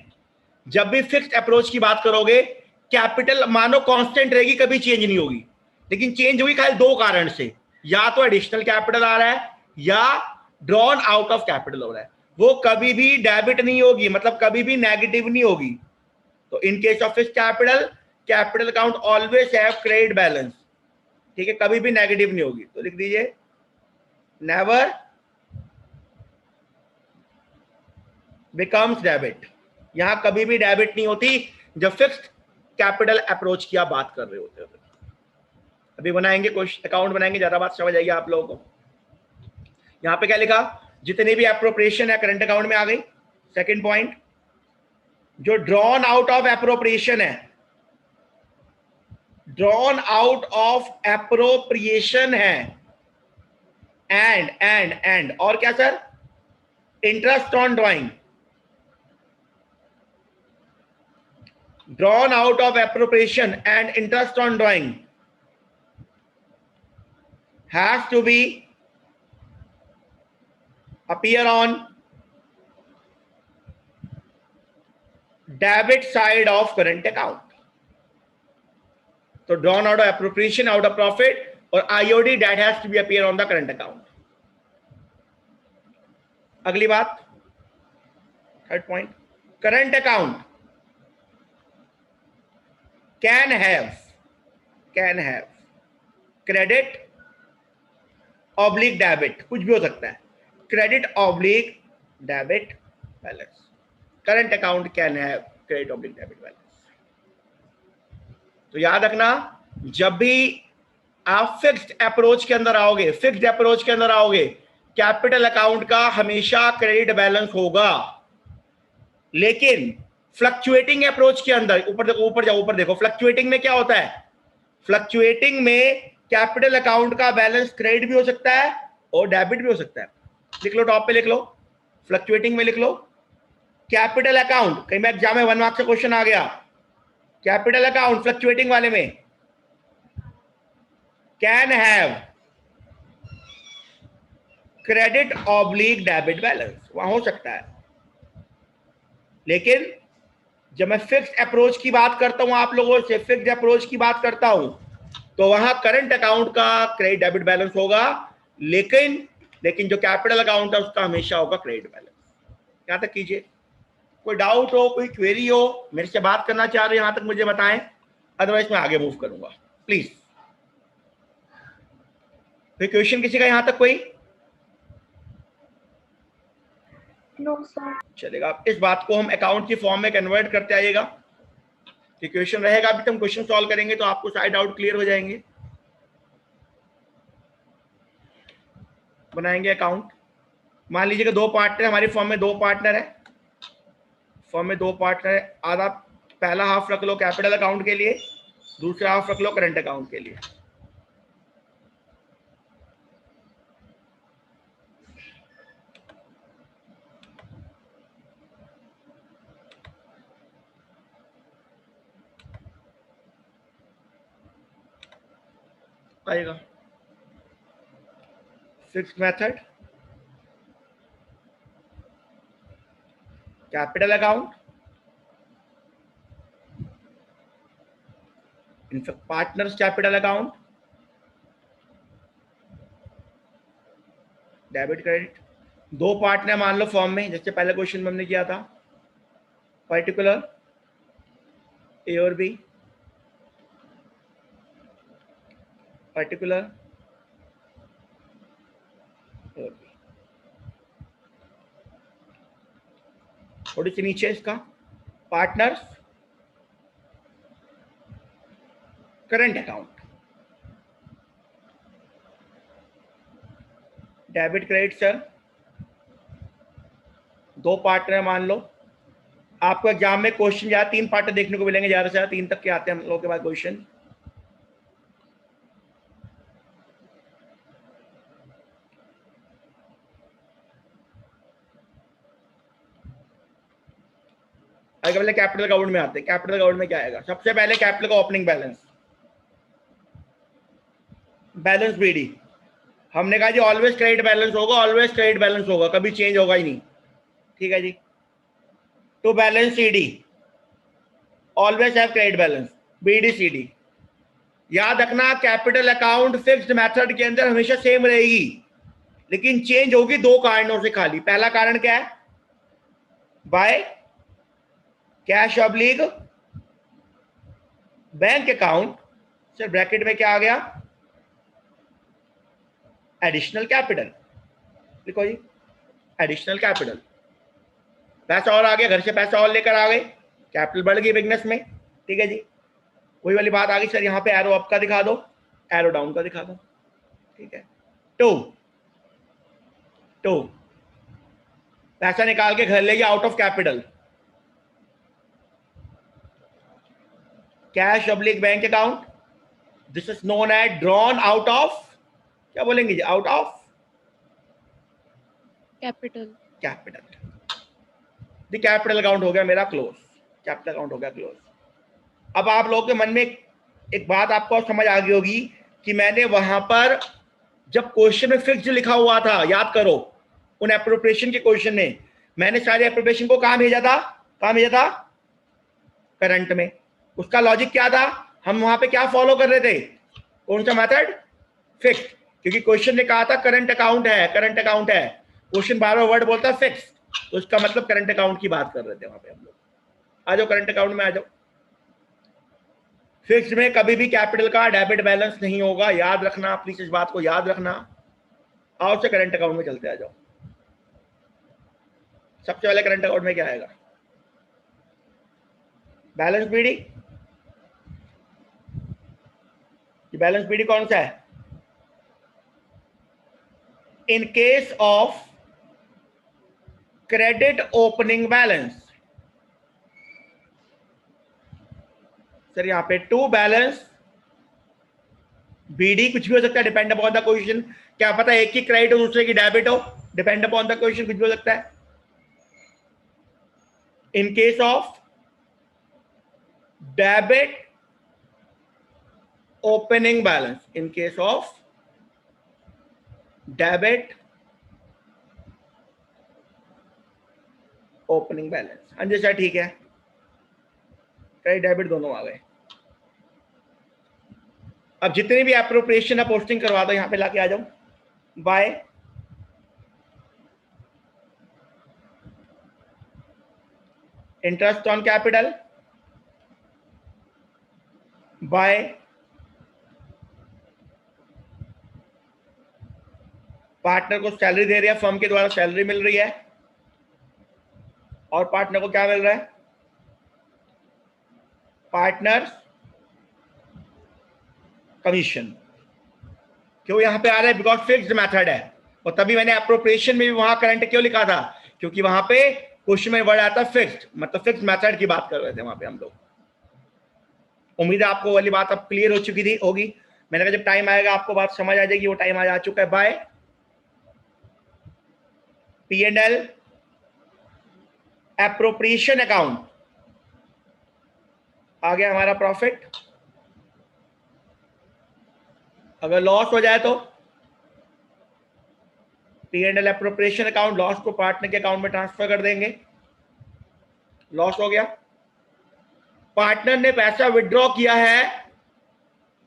जब भी फिक्स्ड अप्रोच की बात करोगे कैपिटल मानो कांस्टेंट रहेगी, कभी चेंज नहीं होगी, लेकिन चेंज हुई खाली दो कारण से, या तो एडिशनल कैपिटल आ रहा है या ड्रॉन आउट ऑफ कैपिटल हो रहा है, वो कभी भी डेबिट नहीं होगी, मतलब कभी भी नेगेटिव नहीं होगी। तो इन case of fixed capital, capital account always have credit balance, ठीक है, कभी भी नेगेटिव नहीं होगी। तो लिख दीजिए नेवर बिकम्स डेबिट, यहां कभी भी डेबिट नहीं होती जब फिक्स्ड कैपिटल अप्रोच की आप बात कर रहे होते हो। अभी बनाएंगे क्वेश्चन अकाउंट बनाएंगे, ज्यादा बात समझ आएगी आप लोगों को। यहां पे क्या लिखा, जितनी भी एप्रोप्रिएशन है करंट अकाउंट में आ गई। सेकंड पॉइंट, जो ड्रॉन आउट ऑफ एप्रोप्रिएशन है, ड्रॉन आउट ऑफ एप्रोप्रिएशन है, एंड और क्या sir, interest on drawing, drawn out of appropriation and interest on drawing has to be appear on debit side of current account. So drawn out of appropriation, out of profit or IOD, that has to be appear on the current account. अगली बात, third point, current account can have credit oblique debit, कुछ भी हो सकता है, credit oblique debit balance, current account can have credit oblique debit balance। तो याद रखना, जब भी आप फिक्स्ड अप्रोच के अंदर आओगे, कैपिटल अकाउंट का हमेशा क्रेडिट बैलेंस होगा, लेकिन फ्लक्चुएटिंग अप्रोच के अंदर, ऊपर देखो फ्लक्चुएटिंग में क्या होता है, फ्लक्चुएटिंग में कैपिटल अकाउंट का बैलेंस क्रेडिट भी हो सकता है और डेबिट भी हो सकता है। लिख लो, टॉप पे लिख लो, फ्लक्चुएटिंग में लिख लो कैपिटल अकाउंट, कहीं मैं एग्जाम में 1 मार्क्स का क्वेश्चन आ गया, कैपिटल अकाउंट फ्लक्चुएटिंग वाले में can have credit oblique debit balance, वहां हो सकता है। लेकिन जब मैं फिक्स्ड अप्रोच की बात करता हूं, आप लोगों से फिक्स्ड अप्रोच की बात करता हूं, तो वहां करंट अकाउंट का क्रेडिट डेबिट बैलेंस होगा, लेकिन जो कैपिटल अकाउंट है उसका हमेशा होगा क्रेडिट बैलेंस। यहां तक कीजिए, कोई डाउट हो, कोई क्वेरी हो, मेरे से बात करना चाह रहे हो, यहां तक मुझे बताएं, अदरवाइज मैं आगे मूव करूंगा प्लीज। कोई क्वेश्चन किसी का यहां तक कोई? No sir. चलेगा, इस बात को हम अकाउंट की फॉर्म में कन्वर्ट करते आइएगा, कि क्वेश्चन रहेगा अभी तो हम क्वेश्चन सॉल्व करेंगे तो आपको सारे डाउट क्लियर हो जाएंगे। बनाएंगे अकाउंट। मान लीजिए कि दो पार्टनर, हमारी फॉर्म में दो पार्टनर है, फॉर्म में दो पार्टनर है। आधा पहला हाफ रख लो कैपिटल अकाउंट के लिए, दूसरा हाफ रख लो करंट अकाउंट के लिए। आएगा fixed method, capital account, partners capital account, debit credit. दो पार्टनर मान लो फॉर्म में, जैसे पहले क्वेश्चन में हमने किया था, पर्टिकुलर ए और बी, पर्टिकुलर और बी। थोड़ी सी नीचे इसका partners current account, debit credit. Sir दो पार्टनर मान लो, आपको एग्जाम में क्वेश्चन ज्यादा तीन पार्टनर देखने को मिलेंगे, ज्यादा से ज्यादा तीन तक के आते हैं हम लोगों के पास क्वेश्चन। आगे पहले कैपिटल अकाउंट में आते हैं। कैपिटल अकाउंट में क्या आएगा? सबसे पहले कैपिटल का ओपनिंग बैलेंस, बैलेंस बीडी। हमने कहा जी ऑलवेज क्रेडिट बैलेंस होगा, ऑलवेज क्रेडिट बैलेंस होगा, कभी चेंज होगा ही नहीं, ठीक है जी। To balance CD, always have credit balance, BD CD. याद रखना कैपिटल अकाउंट फिक्स्ड मेथड के अंदर हमेशा सेम रहेगी, लेकिन चेंज होगी दो कारणों से खाली। पहला कारण क्या है? By cash oblique bank account. Sir bracket में क्या आ गया? Additional capital. लिखो जी एडिशनल कैपिटल, पैसा और आ गया, घर से पैसा और लेकर आ गए, कैपिटल बढ़ गई बिजनेस में, ठीक है जी। वही वाली बात आ गई सर, यहाँ पे एरो अप का दिखा दो, एरो डाउन का दिखा दो, ठीक है। टू पैसा निकाल के घर ले गया out of capital, cash oblique bank account, this is known as drawn out of, क्या बोलेंगे जी? Out of capital. The capital account हो गया मेरा क्लोज, कैपिटल अकाउंट हो गया क्लोज। अब आप लोगों के मन में एक बात आपको समझ आ गई होगी कि मैंने वहां पर जब क्वेश्चन में फिक्स्ड लिखा हुआ था, याद करो उन एप्रोप्रिएशन के क्वेश्चन में मैंने सारे एप्रोप्रिएशन को कहां भेजा था? कहां भेजा था? करंट में। उसका लॉजिक क्या था? हम वहां पे क्या फॉलो कर रहे थे? कौन सा मेथड? फिक्स्ड, क्योंकि क्वेश्चन ने कहा था करंट अकाउंट है, करंट अकाउंट है। क्वेश्चन बार बार वर्ड बोलता है फिक्स, तो इसका मतलब करंट अकाउंट की बात कर रहे थे वहां पे हम लोग। आ जाओ करंट अकाउंट में आ जाओ। फिक्स्ड में कभी भी कैपिटल का डेबिट बैलेंस नहीं होगा, याद रखना, प्लीज इस बात को याद रखना। आओ से करंट अकाउंट में चलते आ जाओ। सबसे पहले करंट अकाउंट में क्या आएगा? Balance BD. बैलेंस बीडी कौन सा है? इन case of credit opening balance, sir यहां पे टू बैलेंस बीडी कुछ भी हो सकता है, डिपेंड अपॉन द क्वेश्चन। क्या पता एक की क्रेडिट हो दूसरे की डेबिट हो, डिपेंड अपॉन द क्वेश्चन, कुछ भी हो सकता है। इन case of debit opening balance, in case of debit opening balance. हाँ जी सर ठीक है, क्रेडिट डेबिट दोनों आ गए। अब जितनी भी एप्रोप्रिएशन है पोस्टिंग करवा दो, यहां पे लाके आ जाओ। Bye interest on capital, by partner को सैलरी दे रही है, फर्म के द्वारा सैलरी मिल रही है, और पार्टनर को क्या मिल रहा है? Partner commission. क्यों यहां पे आ रहा है? बिकॉज फिक्स्ड मेथड है, और तभी मैंने अप्रोप्रिएशन में भी वहां करंट क्यों लिखा था, क्योंकि वहां पे क्वेश्चन में वर्ड आता फिक्स्ड, मतलब फिक्स्ड मेथड की बात कर रहे थे वहां पे हम लोग। उम्मीद है आपको वाली बात अब क्लियर हो चुकी थी होगी। मैंने कहा जब टाइम आएगा आपको बात समझ आ जाएगी, वो टाइम आ चुका है। बाय P&L एप्रोप्रिएशन अकाउंट आ गया हमारा प्रॉफिट। अगर लॉस हो जाए तो P&L एप्रोप्रिएशन अकाउंट, लॉस को पार्टनर के अकाउंट में ट्रांसफर कर देंगे। लॉस हो गया, पार्टनर ने पैसा विड्रॉ किया है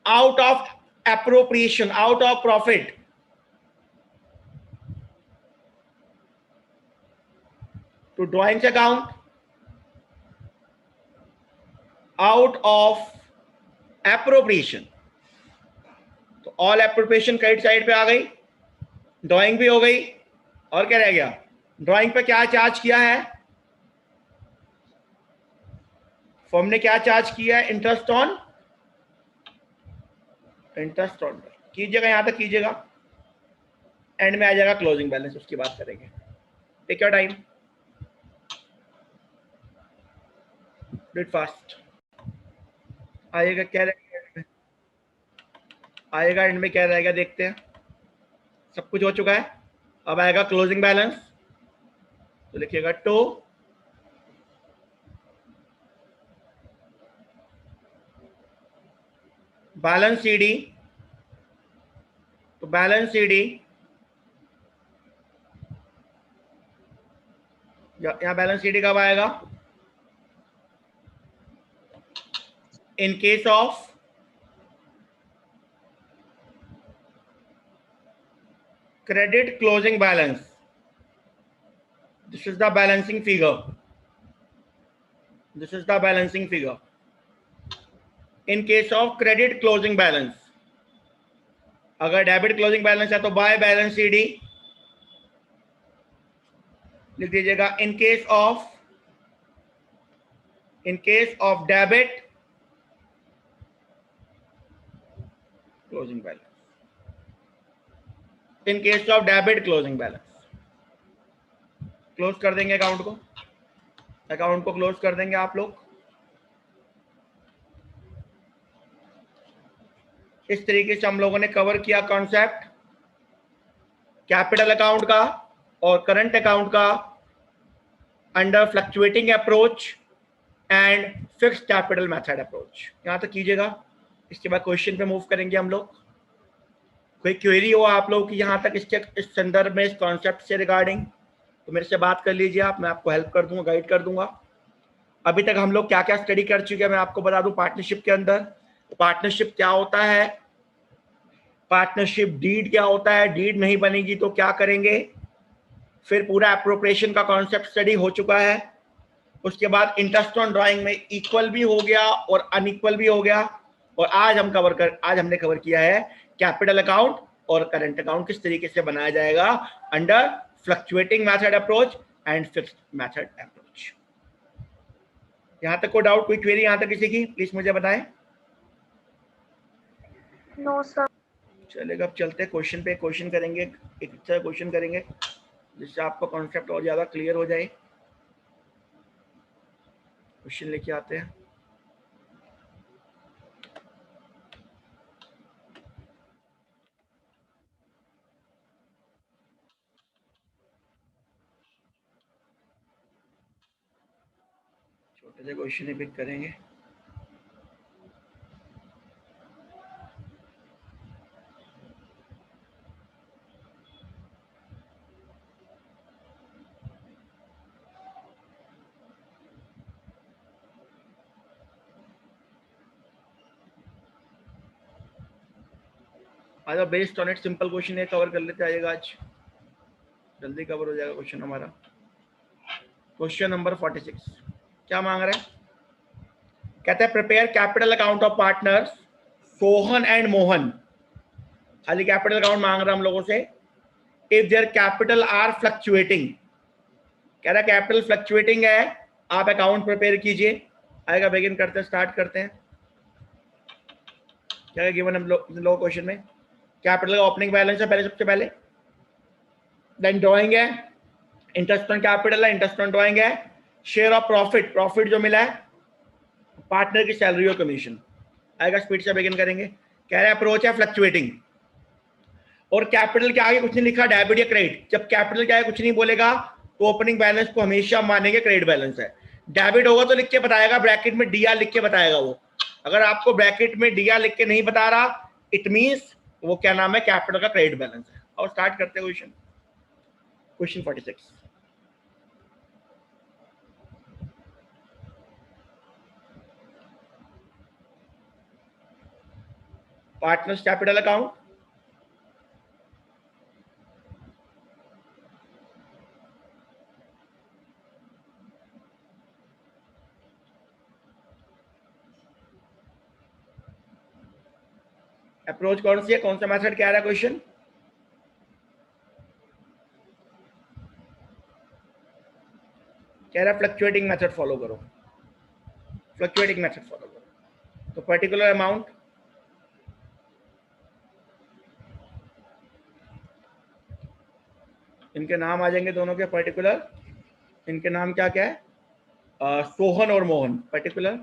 out of appropriation, out of profit, to drawings account, out of appropriation. तो ऑल एप्रोप्रिएशन क्रेडिट साइड पे आ गई, ड्रॉइंग भी हो गई, और क्या रह गया, ड्रॉइंग पे क्या चार्ज किया है, फर्म ने क्या चार्ज किया है, इंटरेस्ट ऑन कीजिएगा, यहां तक कीजिएगा, एंड में आ जाएगा क्लोजिंग बैलेंस, उसकी बात करेंगे। Take your time, do fast. आएगा क्या रहेगा, आएगा एंड में क्या रहेगा, देखते हैं। सब कुछ हो चुका है, अब आएगा क्लोजिंग बैलेंस, तो लिखिएगा टू बैलेंस सीडी, तो बैलेंस सीडी यहां बैलेंस सीडी कब आएगा, in case of credit closing balance, this is the balancing figure, this is the balancing figure in case of credit closing balance। अगर डेबिट क्लोजिंग बैलेंस है तो बाय बैलेंस सीडी लिख दीजिएगा, इन case of debit closing balance, in case of debit closing balance. Close कर देंगे अकाउंट को क्लोज कर देंगे आप लोग। इस तरीके से हम लोगों ने कवर किया कॉन्सेप्ट कैपिटल अकाउंट का और करंट अकाउंट का under fluctuating approach and fixed capital method approach. यहां तक कीजिएगा, इसके बाद क्वेश्चन पे मूव करेंगे हम लोग। कोई क्वेरी हो आप लोग की यहाँ तक इसके इस संदर्भ में, इस कॉन्सेप्ट से रिगार्डिंग, तो मेरे से बात कर लीजिए आप, मैं आपको हेल्प कर दूंगा, गाइड कर दूंगा। अभी तक हम लोग क्या क्या स्टडी कर चुके हैं मैं आपको बता दूं। पार्टनरशिप के अंदर पार्टनरशिप क्या होता है, पार्टनरशिप डीड क्या होता है, डीड नहीं बनेगी तो क्या करेंगे, फिर पूरा एप्रोप्रिएशन का कॉन्सेप्ट स्टडी हो चुका है। उसके बाद इंटरेस्ट ऑन ड्राइंग में इक्वल भी हो गया और अनइक्वल भी हो गया, और आज हमने कवर किया है कैपिटल अकाउंट और करंट अकाउंट किस तरीके से बनाया जाएगा under fluctuating method approach and fixed method approach. यहां तक कोई डाउट, कोई क्वेरी यहां तक किसी की, प्लीज मुझे बताएं। No sir. चलेगा, अब चलते हैं क्वेश्चन पे। क्वेश्चन करेंगे, एक अच्छा क्वेश्चन करेंगे जिससे आपका कॉन्सेप्ट और ज्यादा क्लियर हो जाए। क्वेश्चन लेके आते हैं। छोटे से क्वेश्चन ही पिक करेंगे। आज based on it simple question है, कवर कर लेते आइएगा, आज जल्दी कवर हो जाएगा क्वेश्चन हमारा। क्वेश्चन नंबर 46 क्या मांग रहे हैं, कहते हैं prepare capital account of partners Sohan and Mohan. खाली कैपिटल अकाउंट मांग रहा है हम लोगों से। If their capital R fluctuating, कह रहा है कैपिटल फ्लक्चुएटिंग है, आप अकाउंट प्रिपेयर कीजिए। आएगा, बिगिन करते हैं, स्टार्ट करते हैं। क्या गिवन हम लोग क्वेश्चन में, कैपिटल का ओपनिंग बैलेंस है पहले, सबसे पहले देन ड्रॉइंग है, इंटरेस्ट ऑन कैपिटल है, इंटरेस्ट ऑन ड्रॉइंग है, शेयर ऑफ प्रॉफिट, प्रॉफिट जो मिला है, पार्टनर की सैलरी और कमीशन आएगा। स्पीड से बिगिन करेंगे। कह रहे अप्रोच है फ्लक्चुएटिंग, और कैपिटल के आगे कुछ नहीं लिखा, डेबिट या क्रेडिट। जब कैपिटल के आगे कुछ नहीं बोलेगा तो ओपनिंग बैलेंस को हमेशा मानेंगे क्रेडिट बैलेंस है। डेबिट होगा तो लिख के बताएगा, ब्रैकेट में डीआर लिख के बताएगा वो। अगर आपको ब्रैकेट में डीआर लिख के नहीं बता रहा, इट मींस वो क्या नाम है, कैपिटल का क्रेडिट बैलेंस है। और स्टार्ट करते हैं question. Question 46, partners capital account, approach कौन सी है, कौन सा मेथड क्या रहा है क्वेश्चन? कह रहा है फ्लक्चुएटिंग मेथड फॉलो करो, फ्लक्चुएटिंग मेथड फॉलो करो। तो पर्टिकुलर अमाउंट, इनके नाम आ जाएंगे दोनों के पर्टिकुलर। इनके नाम क्या क्या है, सोहन और मोहन। पर्टिकुलर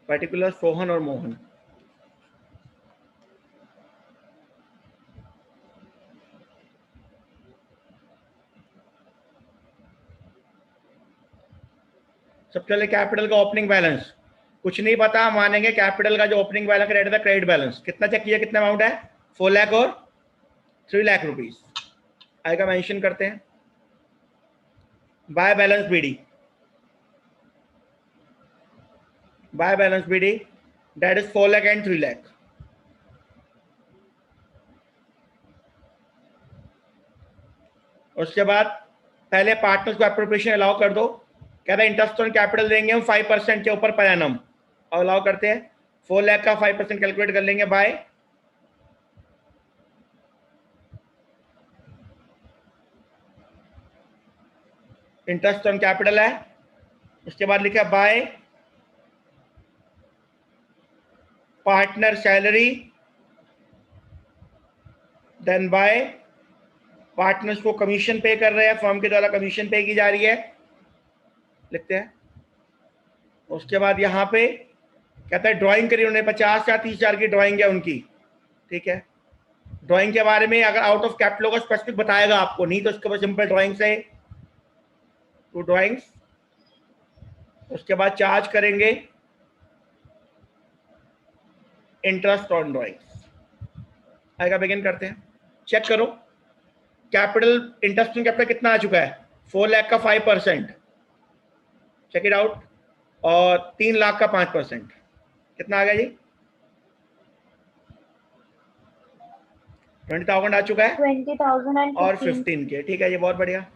पर्टिकुलर सोहन और मोहन। सबसे पहले कैपिटल का ओपनिंग बैलेंस, कुछ नहीं पता, मानेंगे कैपिटल का जो ओपनिंग बैलेंस रेट था क्रेडिट बैलेंस। कितना चेक किया, कितना अमाउंट है, 4 लाख और 3 लाख रुपीज आएगा, मेंशन करते हैं। By balance BD, by balance BD that is 4 lakh and 3 lakh. उसके बाद पहले पार्टनर्स को एप्रोप्रिएशन अलाउ कर दो। कहता है इंटरेस्ट ऑन कैपिटल देंगे हम 5% के ऊपर पर एनम, और अलाउ करते हैं। 4 लाख का 5% कैलकुलेट कर लेंगे बाय इंटरेस्ट ऑन कैपिटल है। उसके बाद लिखा by partner salary, then by partners को कमीशन पे कर रहे हैं, फर्म के द्वारा कमीशन पे की जा रही है, लिखते हैं। उसके बाद यहाँ पे कहता है ड्राइंग करी उन्होंने, 50 या 30,000 की ड्राइंग है उनकी, ठीक है। ड्राइंग के बारे में अगर आउट ऑफ कैपिटल होगा स्पेसिफिक बताएगा आपको, नहीं तो इसके बाद सिंपल ड्राइंग से 2 ड्राइंग्स। उसके बाद चार्ज करेंगे इंटरेस्ट ऑन ड्राइंग्स आएगा। बिगिन करते हैं, चेक करो कैपिटल, इंटरेस्ट ऑन कैपिटल कितना आ चुका है, 4 लाख का 5%, चेक इट आउट। और 3 लाख का 5%, कितना आ गया जी, 20,000 आ चुका है 20,000 और 15 के, ठीक है, ये बहुत बढ़िया।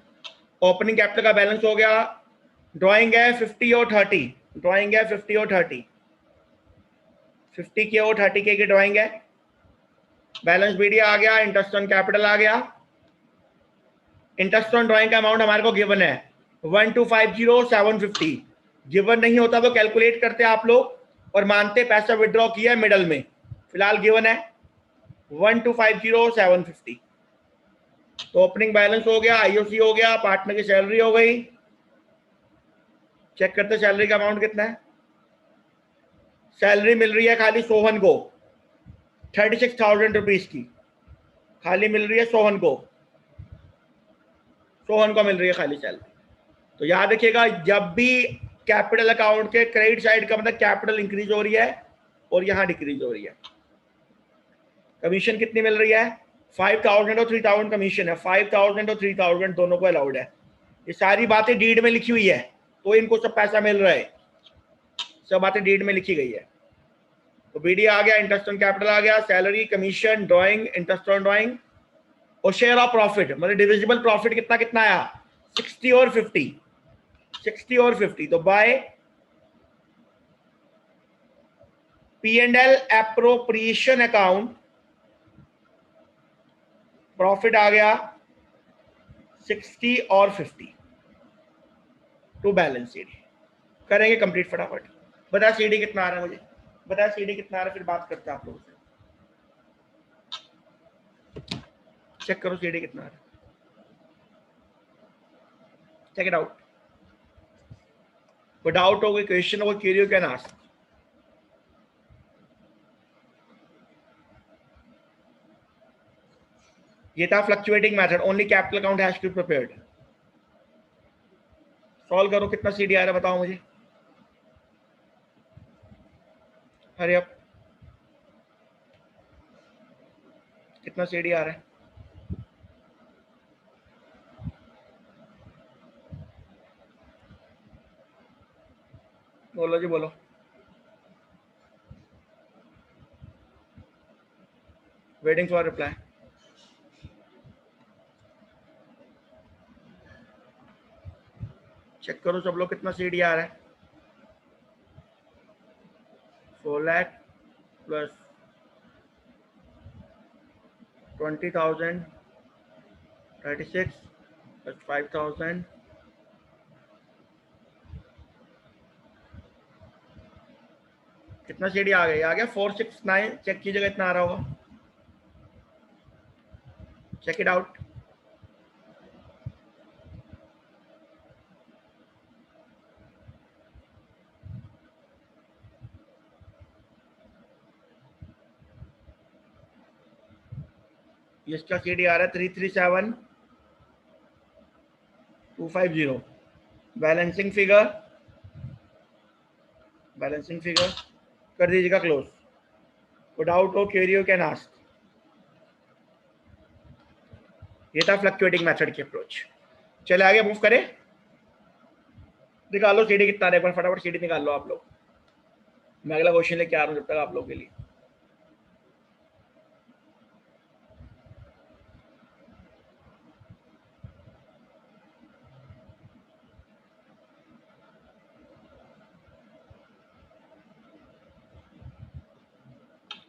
ओपनिंग कैपिटल का बैलेंस हो गया। ड्राइंग है 50 और 30, ड्राइंग है 50 और 30, 50 के और 30 के की ड्राइंग है। बैलेंस बीडी आ गया, इंटरेस्ट ऑन कैपिटल आ गया। इंटरेस्ट ऑन ड्राइंग का अमाउंट हमारे को गिवन है 1250,750। गिवन नहीं होता तो कैलकुलेट करते आप लोग और मानते पैसा विड्रॉ किया है मिडल में। फिलहाल गिवन है 1250,750। तो ओपनिंग बैलेंस हो गया, आईओसी हो गया, पार्टनर की सैलरी हो गई। चेक करते सैलरी का अमाउंट कितना है। सैलरी मिल रही है खाली सोहन को 36,000 रुपीज की, खाली मिल रही है सोहन को, सोहन को मिल रही है खाली सैलरी। तो याद रखिएगा, जब भी कैपिटल अकाउंट के क्रेडिट साइड का मतलब कैपिटल इंक्रीज हो रही है और यहां डिक्रीज हो रही है। कमीशन कितनी मिल रही है, 5,000 और 3,000 कमीशन है, 5,000 और 3,000 दोनों को अलाउड है। ये सारी बातें डीड में लिखी हुई है, तो इनको सब पैसा मिल रहा है, सब बातें डीड में लिखी गई है। तो बीडी आ गया, इंटरेस्ट ऑन कैपिटल आ गया, salary, commission, drawing, interest on drawing, और शेयर ऑफ प्रॉफिट मतलब डिविजिबल प्रॉफिट कितना कितना आया, 60 और 50, 60 और 50। तो by P&L appropriation account profit आ गया 60 और 50 टू बैलेंस सीडी। करेंगे कंप्लीट फटाफट। बता सीडी कितना आ रहा है मुझे, बता सीडी कितना आ रहा है, फिर बात करते हैं आप लोगों से। चेक करो सीडी कितना आ रहा है, चेक इट आउट। कोई डाउट हो, कोई क्वेश्चन हो, कोई क्वेरी हो, कैन आस्क। ये था fluctuating method, only capital account has to be prepared. Solve करो, कितना सीडी आ रहा है बताओ मुझे, हरी अप, कितना सीडी आ रहा है? बोलो जी बोलो। Waiting for reply. चेक करो सब लोग, कितना सीडी आ रहा है? 4 लाख प्लस 20,000 36 प्लस 5,000 कितना सीडी आ गया? 469। चेक कीजिएगा इतना आ रहा होगा, चेक इट आउट। इसका सीडी आ रहा है 337,250। बैलेंसिंग फिगर कर दीजिएगा क्लोज। कोई डाउट हो, क्वेरी हो, कैन आस्क। ये था फ्लक्चुएटिंग मेथड की अप्रोच। चले आगे मूव करें। निकालो सीडी कितना है, एक बार फटाफट सीडी निकाल लो आप लोग। मैं अगला क्वेश्चन लेके आ रहा हूँ जब तक आप लोग के लिए।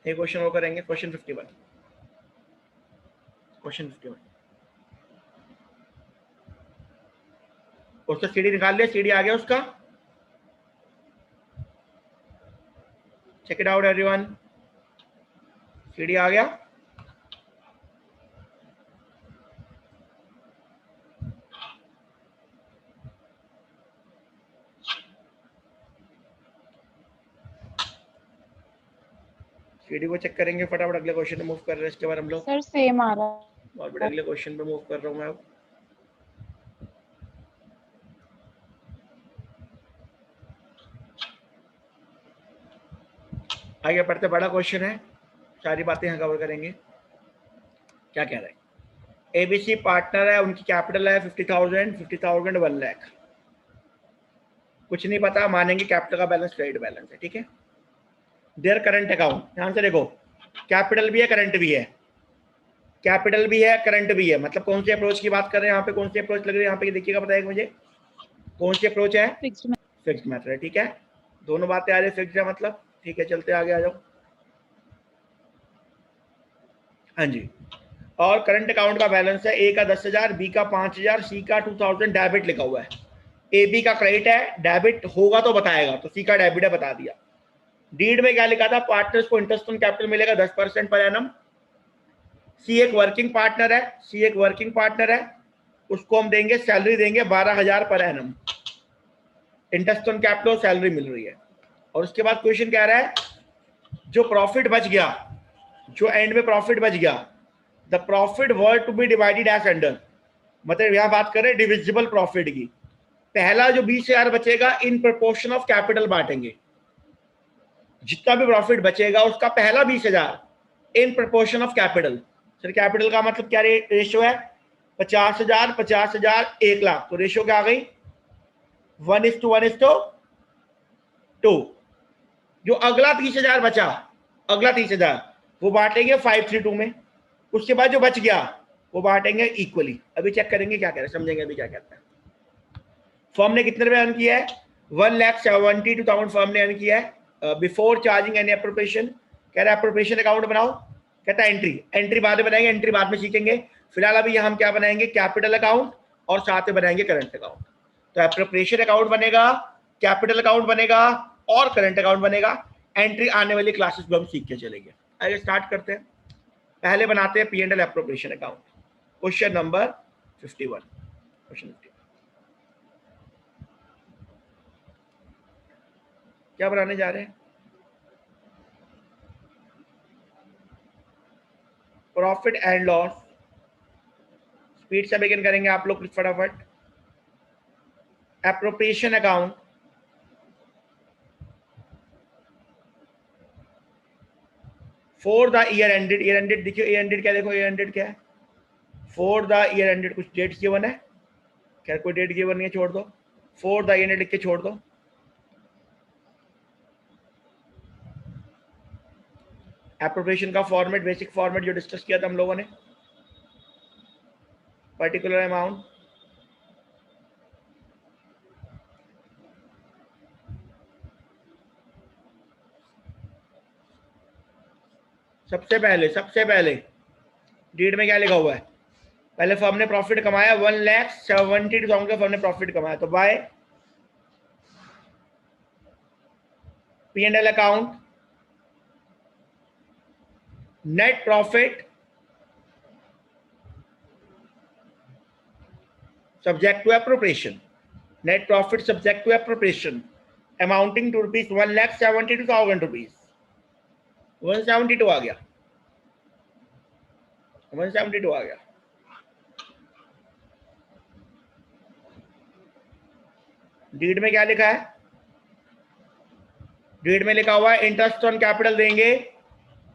एक क्वेश्चन और करेंगे, क्वेश्चन 51। उसका सीडी निकाल लिया, सीडी आ गया उसका। Check it out everyone, CD आ गया। सीडी को चेक करेंगे फटाफट, अगले क्वेश्चन पे मूव कर रहे हैं। इसके बाद हम लोग सर सेम आ रहा है। और बड़े अगले क्वेश्चन पे मूव कर रहा हूँ मैं अब। आगे पढ़ते, बड़ा क्वेश्चन है, सारी बातें यहाँ कवर करेंगे। क्या कह रहे हैं? एबीसी पार्टनर है, उनकी कैपिटल है 50,000, 50,000 1 लाख। कुछ नहीं पता, मानेंगे कैपिटल का बैलेंस क्रेडिट बैलेंस है, ठीक है। देयर करंट अकाउंट, ध्यान से देखो, कैपिटल भी है करंट भी है, कैपिटल भी है करंट भी है। मतलब कौन सी अप्रोच की बात कर रहे हैं यहाँ पे, कौन सी अप्रोच लग रही है यहाँ पे, देखिएगा बताइएगा मुझे कौन सी अप्रोच है। फिक्स्ड मेथड है, ठीक है। दोनों बातें आ रही है, फिक्स्ड है मतलब, ठीक है। चलते आगे आ जाओ। हाँ जी, और करंट अकाउंट का बैलेंस है, ए का 10,000, बी का 5,000, सी का 2,000 डेबिट लिखा हुआ है। ए बी का क्रेडिट है, डेबिट होगा तो बताएगा, तो सी का डेबिट है, बता दिया। डीड में क्या लिखा था? पार्टनर्स को इंटरेस्ट ऑन कैपिटल मिलेगा 10% पर एनम। सी एक वर्किंग पार्टनर है, उसको हम देंगे, सैलरी देंगे 12,000 पर annum. Interest on capital salary मिल रही है। और उसके बाद क्वेश्चन कह रहा है जो प्रॉफिट बच गया, जो एंड में प्रॉफिट बच गया, the profit were to be divided as under. मतलब यहां बात करें डिविजिबल प्रॉफिट की। पहला जो 20,000 बचेगा इन प्रोपोर्शन ऑफ कैपिटल बांटेंगे। जितना भी प्रॉफिट बचेगा उसका पहला 20,000 in proportion of capital. Sir capital का मतलब क्या रेशियो है? 50,000 50,000 1 लाख, तो रेशियो क्या आ गई? 1:1:2। जो अगला 30,000 बचा, अगला 30,000 वो बांटेंगे 5:3:2 में। उसके बाद जो बच गया वो बांटेंगे इक्वली। अभी चेक करेंगे क्या कह रहे हैं, समझेंगे अभी क्या कहता है। फर्म ने कितने रुपए अर्न किया है? 1,72,000 फर्म ने अर्न किया है बिफोर चार्जिंग एनी अप्रोप्रिएशन। कह रहा है अप्रोप्रिएशन अकाउंट बनाओ, कहता है एंट्री बाद में बनाएंगे, एंट्री बाद में सीखेंगे। फिलहाल अभी हम क्या बनाएंगे? Capital account. और साथ में बनाएंगे करंट अकाउंट। तो एप्रोप्रिएशन अकाउंट बनेगा, कैपिटल अकाउंट बनेगा और करंट अकाउंट बनेगा। एंट्री आने वाली क्लासेस में हम सीख के चलेंगे। आइए स्टार्ट करते हैं। पहले बनाते हैं P&L appropriation account. Question number 51। Question 51 क्या बनाने जा रहे हैं? Profit and loss. स्पीड से बिगिन करेंगे आप लोग फटाफट। Appropriation account, for the year ended. Year ended देखिए, ईयर एंडेड क्या, देखो ईयर एंडेड क्या है, फॉर द ईयर एंडेड कुछ डेट्स गिवन है, खैर कोई डेट गिवन नहीं है, छोड़ दो। फॉर द ईयर एंडेड लिख के छोड़ दो। एप्रोप्रिएशन का फॉर्मेट, बेसिक फॉर्मेट जो डिस्कस किया था हम लोगों ने, पर्टिकुलर अमाउंट, सबसे पहले डीड में क्या लिखा हुआ है, पहले फर्म ने प्रॉफिट कमाया 1,72,000 का फर्म ने प्रॉफिट कमाया, तो by P&L account, net profit subject to appropriation, net profit subject to appropriation amounting to rupees 1,72,000 rupees। 172 आ गया, 172 आ गया। डीड में क्या लिखा है, डीड में लिखा हुआ है इंटरेस्ट ऑन कैपिटल देंगे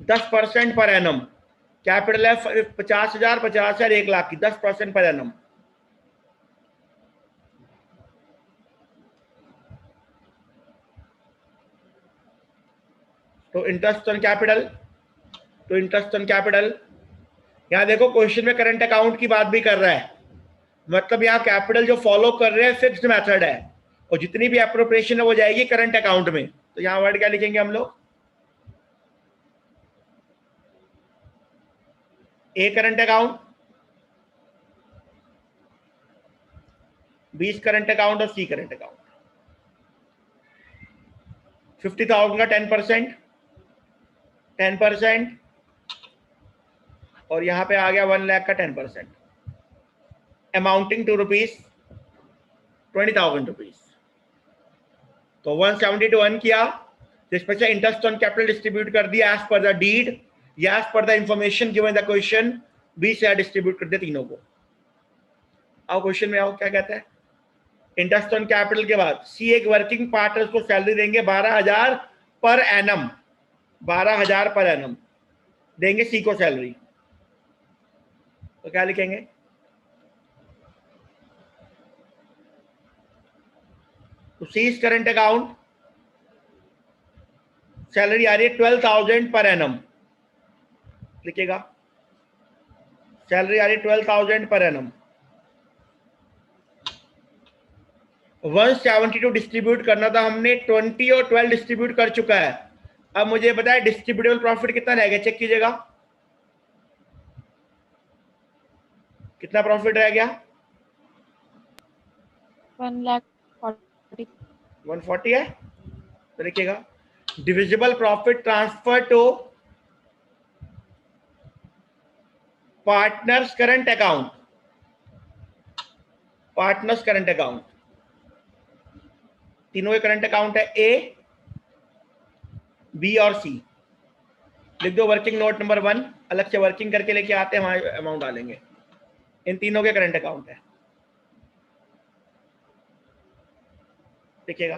10% पर एनम। कैपिटल है 50,000, 50,000, 1,00,000 की, 10% पर एनम। तो इंटरेस्ट ऑन कैपिटल, यहां देखो क्वेश्चन में करंट अकाउंट की बात भी कर रहा है, मतलब यहाँ कैपिटल जो फॉलो कर रहे हैं फिक्स्ड मेथड है, और जितनी भी एप्रोप्रिएशन है वो जाएगी करंट अकाउंट में। तो यहाँ वर्ड क्या लिखेंगे हम लोग, A current account, B current account और सी करंट अकाउंट। 50,000 का 10%, और यहां पे आ गया 1,00,000 का 10%, अमाउंटिंग टू रुपीज 20,000 रुपीज। तो 172 अर्न किया, जिसमें से इंटरेस्ट ऑन कैपिटल डिस्ट्रीब्यूट कर दिया एज पर द डीड या as per the information given the question, B से डिस्ट्रीब्यूट कर दिया तीनों को। आओ क्वेश्चन में आओ, क्या कहता है, इंटरेस्ट ऑन कैपिटल के बाद सी एक वर्किंग पार्टनर्स को सैलरी देंगे 12,000 पर एनम, 12,000 पर एनम देंगे सी को सैलरी। तो क्या लिखेंगे, तो सीज करंट अकाउंट, सैलरी आ रही है 12,000 पर एनम, लिखिएगा सैलरी आ रही है 12,000 पर एनम। 172 डिस्ट्रीब्यूट करना था हमने, 20 और 12 डिस्ट्रीब्यूट कर चुका है। अब मुझे बताया डिस्ट्रीब्यूटेबल प्रॉफिट कितना रह गया, चेक कीजिएगा कितना प्रॉफिट रह गया, 140 है। तो लिखिएगा divisible profit transfer to partners current account, partners current account, तीनों के करंट अकाउंट है ए, बी और सी। लिख दो वर्किंग नोट नंबर 1, अलग से वर्किंग करके लेके आते हैं, वहां अमाउंट डालेंगे। इन तीनों के करंट अकाउंट है, देखिएगा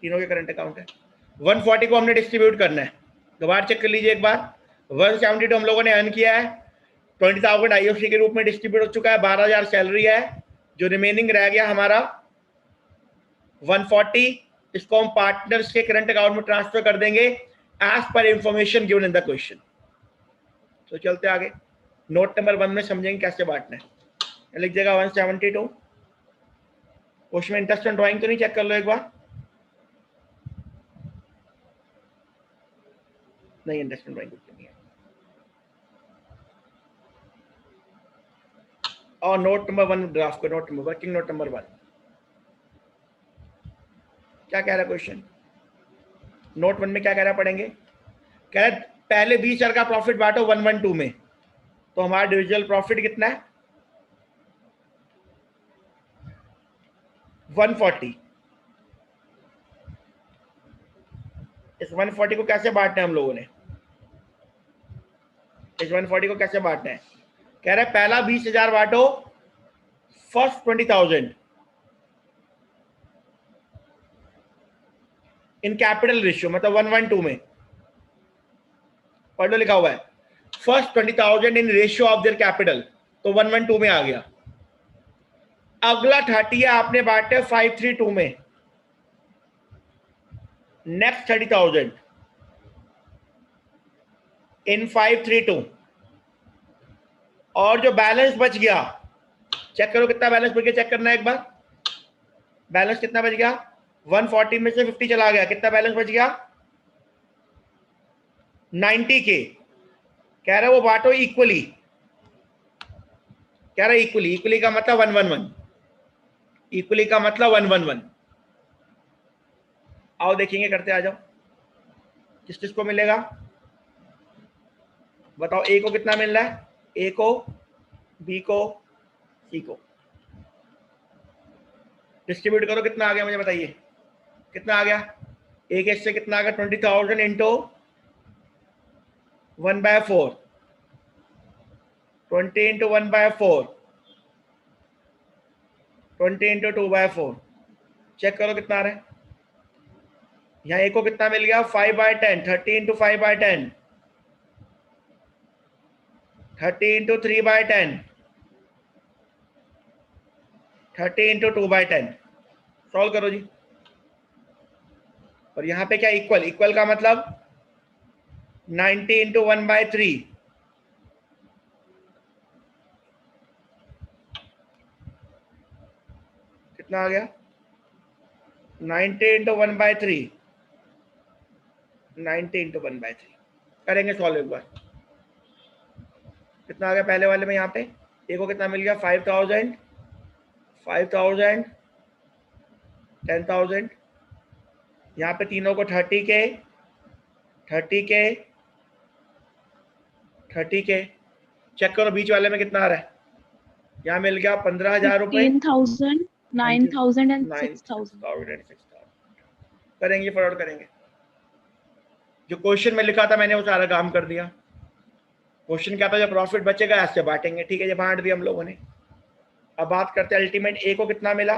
तीनों के करंट अकाउंट है। 140 को हमने डिस्ट्रीब्यूट करना है, दोबारा चेक कर लीजिए एक बार। 172 हम लोगों ने अर्न किया है, 20,000 आईओसी के रूप में डिस्ट्रीब्यूट हो चुका है, 12,000 सैलरी है, जो रिमेनिंग रह गया हमारा 140, इसको हम पार्टनर्स के करंट अकाउंट में ट्रांसफर कर देंगे as per information given in the question. तो चलते आगे, नोट नंबर 1 में समझेंगे कैसे बांटना है। लिख देगा 172। क्वेश्चन में इंटरेस्ट ऑन ड्राइंग तो नहीं, चेक कर लो एक बार, नहीं इंटरेस्ट ऑन ड्राइंग कुछ नहीं है। और नोट नंबर 1 ग्राफ को, note number working note number 1 क्या कह रहा है क्वेश्चन? नोट 1 में क्या कह रहा है, पढ़ेंगे। कह रहा है पहले 20,000 का प्रॉफिट बांटो 112 में, तो हमारा डिविजिबल प्रॉफिट कितना है 140। इस 140 को कैसे बांटना है हम लोगों ने, इस 140 को कैसे बांटना है? कह रहा है पहला 20,000 बांटो फर्स्ट 20,000 इन कैपिटल रेशियो, मतलब 112 में। पढ़ लो, लिखा हुआ है first 20,000 in ratio of their capital, तो 112 में आ गया। अगला 30 आपने बांटे 532 में, नेक्स्ट 30,000 इन 532, और जो बैलेंस बच गया, चेक करो कितना बैलेंस बच गया, चेक करना है एक बार। बैलेंस कितना बच गया? 140 में से 50 चला गया, कितना बैलेंस बच गया? 90 के। कह रहा है वो बांटो इक्वली, कह रहा है इक्वली। इक्वली का मतलब 111, इक्वली का मतलब 111। आओ देखेंगे, करते आ जाओ। किस किस को मिलेगा बताओ? ए को कितना मिल रहा है? ए को, बी को, सी को। डिस्ट्रीब्यूट करो, कितना आ गया मुझे बताइए, कितना आ गया? एक इससे कितना आ गया? 20,000 इंटू 1/4, 20 इंटू 1/4, 20 इंटू 2/4। चेक करो कितना आ रहा है। यहाँ ए को कितना मिल गया? 5/10, 30 इंटू 5/10, 30 इंटू 3/10, 30 इंटू 2/10। सॉल्व करो जी। और यहाँ पे क्या इक्वल? इक्वल का मतलब 90 इंटू 1/3, कितना आ गया? 90 इंटू 1/3, 90 इंटू 1/3। करेंगे सॉल्व एक बार। कितना आ गया पहले वाले में? यहाँ पे ए को कितना मिल गया? 5,000, 5,000, 10,000। यहाँ पे तीनों को 30 के, 30 के, 30 के। चेक करो बीच वाले में कितना आ रहा है। यहाँ मिल गया 15,000 रुपए, 15,000, 9,000 and 6,000. 6,000। करेंगे, फॉरवर्ड करेंगे। जो क्वेश्चन में लिखा था मैंने वो सारा काम कर दिया। क्वेश्चन क्या था? जो प्रॉफिट बचेगा ऐसे बांटेंगे, ठीक है, ये बांट दिया हम लोगों ने। अब बात करते हैं अल्टीमेट। ए को कितना मिला?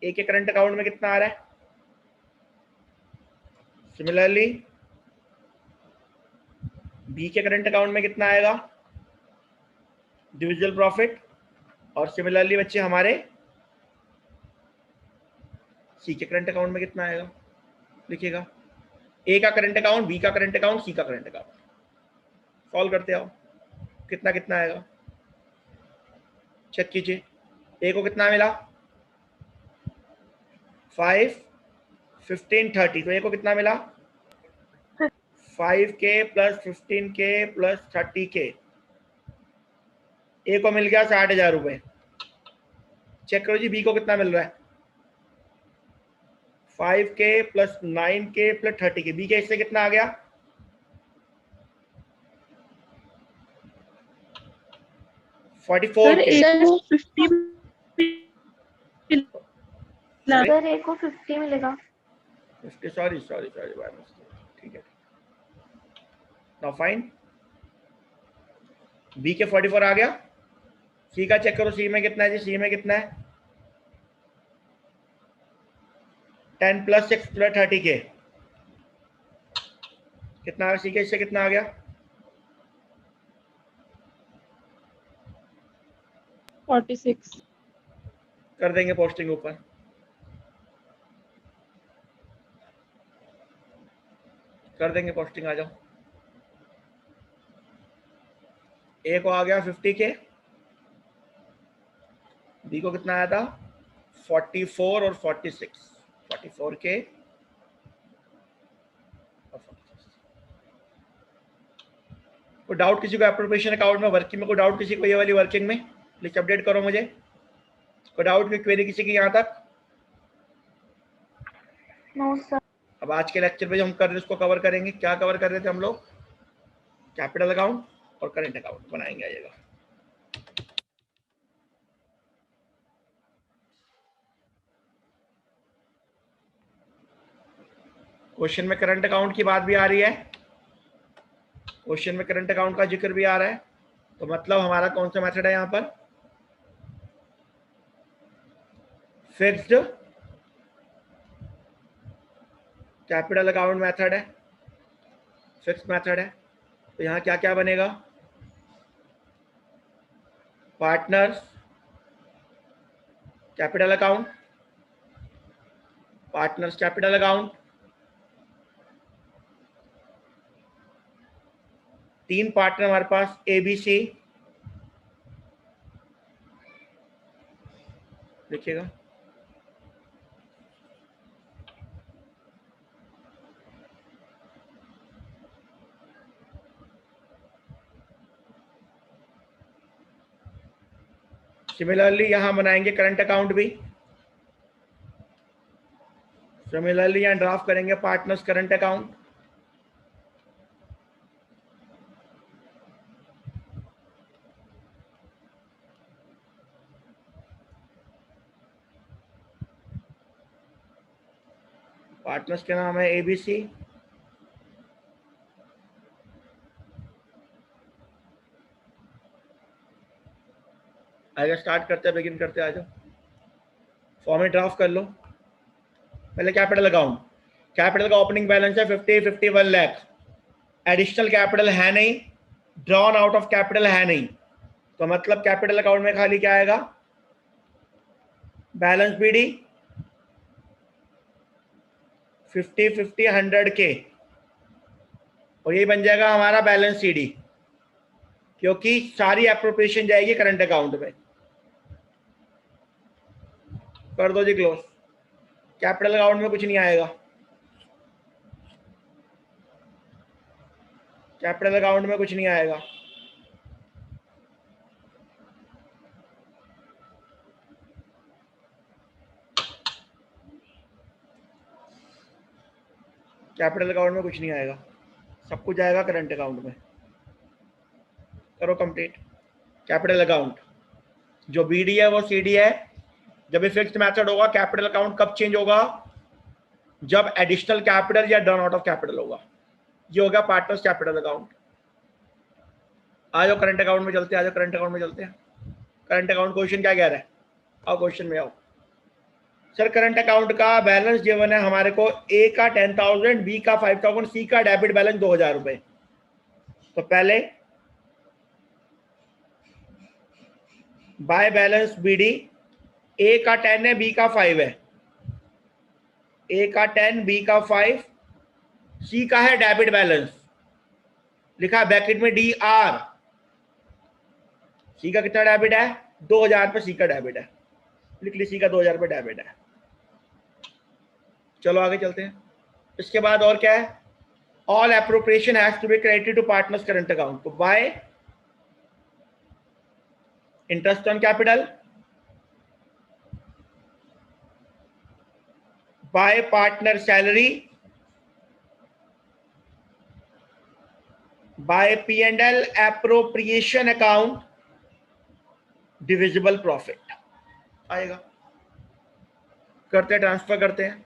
ए के करंट अकाउंट में कितना आ रहा है? सिमिलरली बी के करंट अकाउंट में कितना आएगा? Divisible profit. और सिमिलरली बच्चे हमारे सी के करंट अकाउंट में कितना आएगा? लिखिएगा ए का करंट अकाउंट, बी का करंट अकाउंट, सी का करंट अकाउंट। सॉल्व करते आओ, कितना कितना आएगा चेक कीजिए। ए को कितना मिला? 5, 15, 30। तो ए को कितना मिला? 5K plus 15K plus 30K। ए को मिल गया 60,000 रुपए। चेक करो जी बी को कितना मिल रहा है? 5K plus 9K plus 30K। B के इससे कितना आ गया? 44K। सर ए को 50 मिलेगा। सॉरी बाय मिस्टेक, ठीक है। नाउ फाइन, बी के 44 आ गया। सी का चेक करो, सी में कितना है जी? सी में कितना है? 10 प्लस 6 प्लस 30K। कितना आ गया सी के? इससे कितना आ गया? 46। कर देंगे पोस्टिंग ऊपर। कर देंगे पोस्टिंग, आ जाओ। ए को आ गया 50K, बी को कितना आया था? 44 और 46, 44K और 46। कोई डाउट किसी को? एप्रोप्रिएशन अकाउंट में, वर्किंग में कोई डाउट किसी को? ये वाली वर्किंग में प्लीज अपडेट करो मुझे। कोई डाउट, कोई क्वेरी किसी की यहाँ तक? No sir. अब आज के लेक्चर में जो हम कर रहे हैं उसको कवर करेंगे। क्या कवर कर रहे थे हम लोग? कैपिटल अकाउंट और करेंट अकाउंट बनाएंगे। आइएगा, क्वेश्चन में करंट अकाउंट की बात भी आ रही है, क्वेश्चन में करंट अकाउंट का जिक्र भी आ रहा है। तो मतलब हमारा कौन सा मेथड है यहाँ पर? फिक्स्ड कैपिटल अकाउंट मेथड है, फिक्स्ड मेथड है। तो यहाँ क्या क्या बनेगा? Partners capital account, partners capital account, 3 partner हमारे पास ABC, देखिएगा सिमिलरली यहां बनाएंगे करंट अकाउंट भी। सिमिलरली यहां ड्राफ्ट करेंगे पार्टनर्स करंट अकाउंट। पार्टनर्स के नाम है ABC। आगे स्टार्ट करते हैं, बिगिन करते हैं। आ जाओ, फॉर्मेट ड्राफ्ट कर लो। पहले कैपिटल अकाउंट, कैपिटल का ओपनिंग बैलेंस है 51 लाख, एडिशनल कैपिटल है नहीं, ड्रॉन आउट ऑफ कैपिटल है नहीं, तो मतलब कैपिटल अकाउंट में खाली क्या आएगा? बैलेंस BD 50 50 100 के, और यही बन जाएगा हमारा बैलेंस CD, क्योंकि सारी एप्रोप्रिएशन जाएगी करंट अकाउंट में। कर दो जी क्लोज। कैपिटल अकाउंट में कुछ नहीं आएगा, कैपिटल अकाउंट में कुछ नहीं आएगा। कैपिटल अकाउंट में कुछ नहीं आएगा, सब कुछ आएगा करंट अकाउंट में। करो कंप्लीट। कैपिटल अकाउंट जो BD है वो CD है। जब ये फिक्स्ड मेथड होगा, कैपिटल अकाउंट कब चेंज होगा? जब एडिशनल कैपिटल या डन आउट ऑफ कैपिटल होगा। ये हो गया पार्टनर्स कैपिटल अकाउंट। आ जाओ करंट अकाउंट में चलते हैं, आ जाओ करंट अकाउंट में चलते हैं। करंट अकाउंट क्वेश्चन क्या कह रहा है? आओ क्वेश्चन में आओ। सर करंट अकाउंट का बैलेंस गिवन है हमारे को, A का 10,000, B का 5,000, C का डेबिट बैलेंस 2,000 रुपए। तो पहले बाय बैलेंस BD, A का 10 है, B का 5 है, A का 10, B का 5, C का है डेबिट बैलेंस, लिखा ब्रैकेट में DR। C का कितना डेबिट है? 2,000 रुपए C का डेबिट है, लिख ली C का 2,000 रुपए डेबिट है। चलो आगे चलते हैं। इसके बाद और क्या है? All appropriation has to be credited to partners current account. तो by interest on capital, by partner salary, by P&L appropriation account, divisible profit आएगा। करते हैं, ट्रांसफर करते हैं,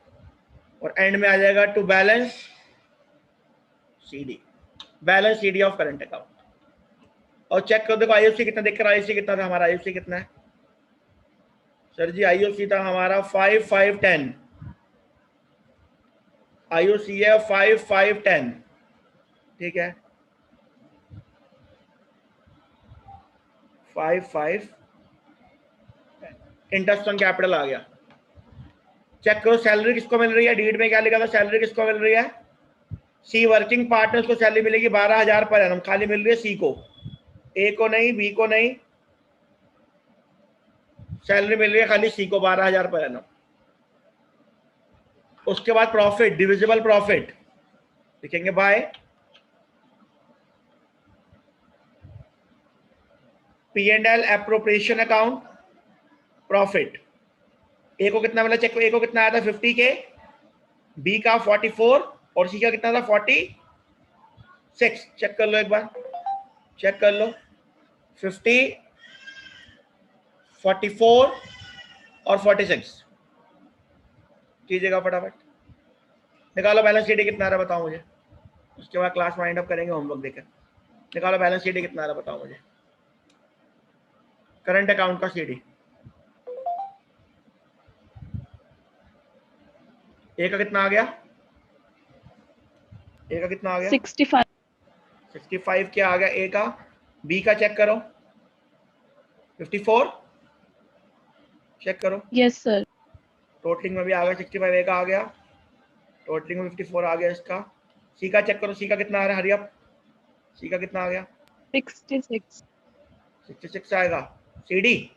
और एंड में आ जाएगा to balance CD, balance CD of current account. और चेक कर देखो IOC कितना देख कर, IOC कितना था हमारा? IOC कितना है सर जी? IOC था हमारा 5,510, IOC है 5,510, ठीक है, 5,510। इंटरेस्ट ऑन कैपिटल आ गया। चेक करो सैलरी किसको मिल रही है? डीड में क्या लिखा था? सैलरी किसको मिल रही है? C वर्किंग पार्टनर्स को सैलरी मिलेगी 12,000 पर एनम, खाली मिल रही है C को, A को नहीं, B को नहीं, सैलरी मिल रही है खाली C को 12,000 पर एनम। उसके बाद प्रॉफिट, डिविजिबल प्रॉफिट लिखेंगे by P&L appropriation account, profit. A को कितना मिला चेक करो, ए को कितना आया था 50 के, बी का 44 और सी का कितना था 46। चेक कर लो एक बार, चेक कर लो, 50, 44 और 46 कीजिएगा फटाफट। निकालो बैलेंस शीट कितना आ रहा है बताओ मुझे, उसके बाद क्लास वाइंड अप करेंगे, होमवर्क देकर। निकालो बैलेंस शीट कितना आ रहा है बताओ मुझे, करंट अकाउंट का सीडी। ए का कितना आ गया, ए का कितना आ गया 65 65 क्या आ गया ए का, बी का चेक करो 54, चेक करो। Yes sir. टोटलिंग में भी आ गया 65 ए का आ गया, टोटलिंग में 54 आ गया इसका। सी का चेक करो, सी का कितना आ रहा है, हरी अप, सी का कितना आ गया 66 आएगा। CD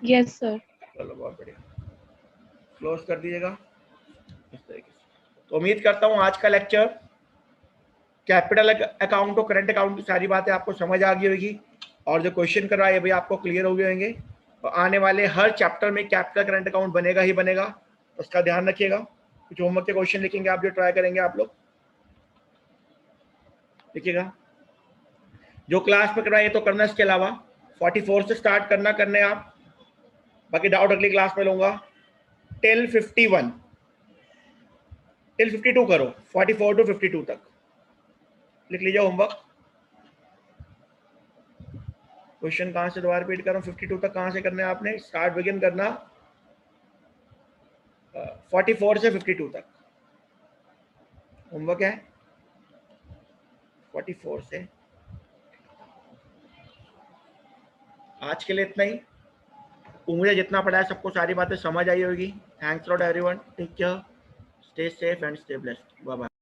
yes sir. चलो बहुत बढ़िया, क्लोज कर दीजिएगा इस तरीके से। तो उम्मीद करता हूँ आज का लेक्चर कैपिटल अकाउंट और करंट अकाउंट की सारी बातें आपको समझ आ गई होगी, और जो क्वेश्चन कर रहा है ये भी आपको क्लियर हो गए होंगे। तो आने वाले हर चैप्टर में कैपिटल करंट अकाउंट बनेगा ही बनेगा, तो उसका ध्यान रखिएगा। कुछ होमवर्क के क्वेश्चन लिखेंगे आप, जो ट्राई करेंगे आप लोग लिखिएगा। जो क्लास में करवाए तो करना, इसके अलावा 44 से स्टार्ट करने आप, बाकी डाउट अगली क्लास में लूंगा। टिल 51 टिल 52 करो, 44 टू 52 तक लिख लीजिए होमवर्क। क्वेश्चन कहां से दोबारा रिपीट कर रहा हूं, 52 तक कहां से करना है आपने, स्टार्ट बिगिन करना 44 से 52 तक होमवर्क है, 44 से। आज के लिए इतना ही, उम्मीद जितना पढ़ा है सबको सारी बातें समझ आई होगी। Thanks lot everyone, take care, stay safe and stay blessed, bye bye.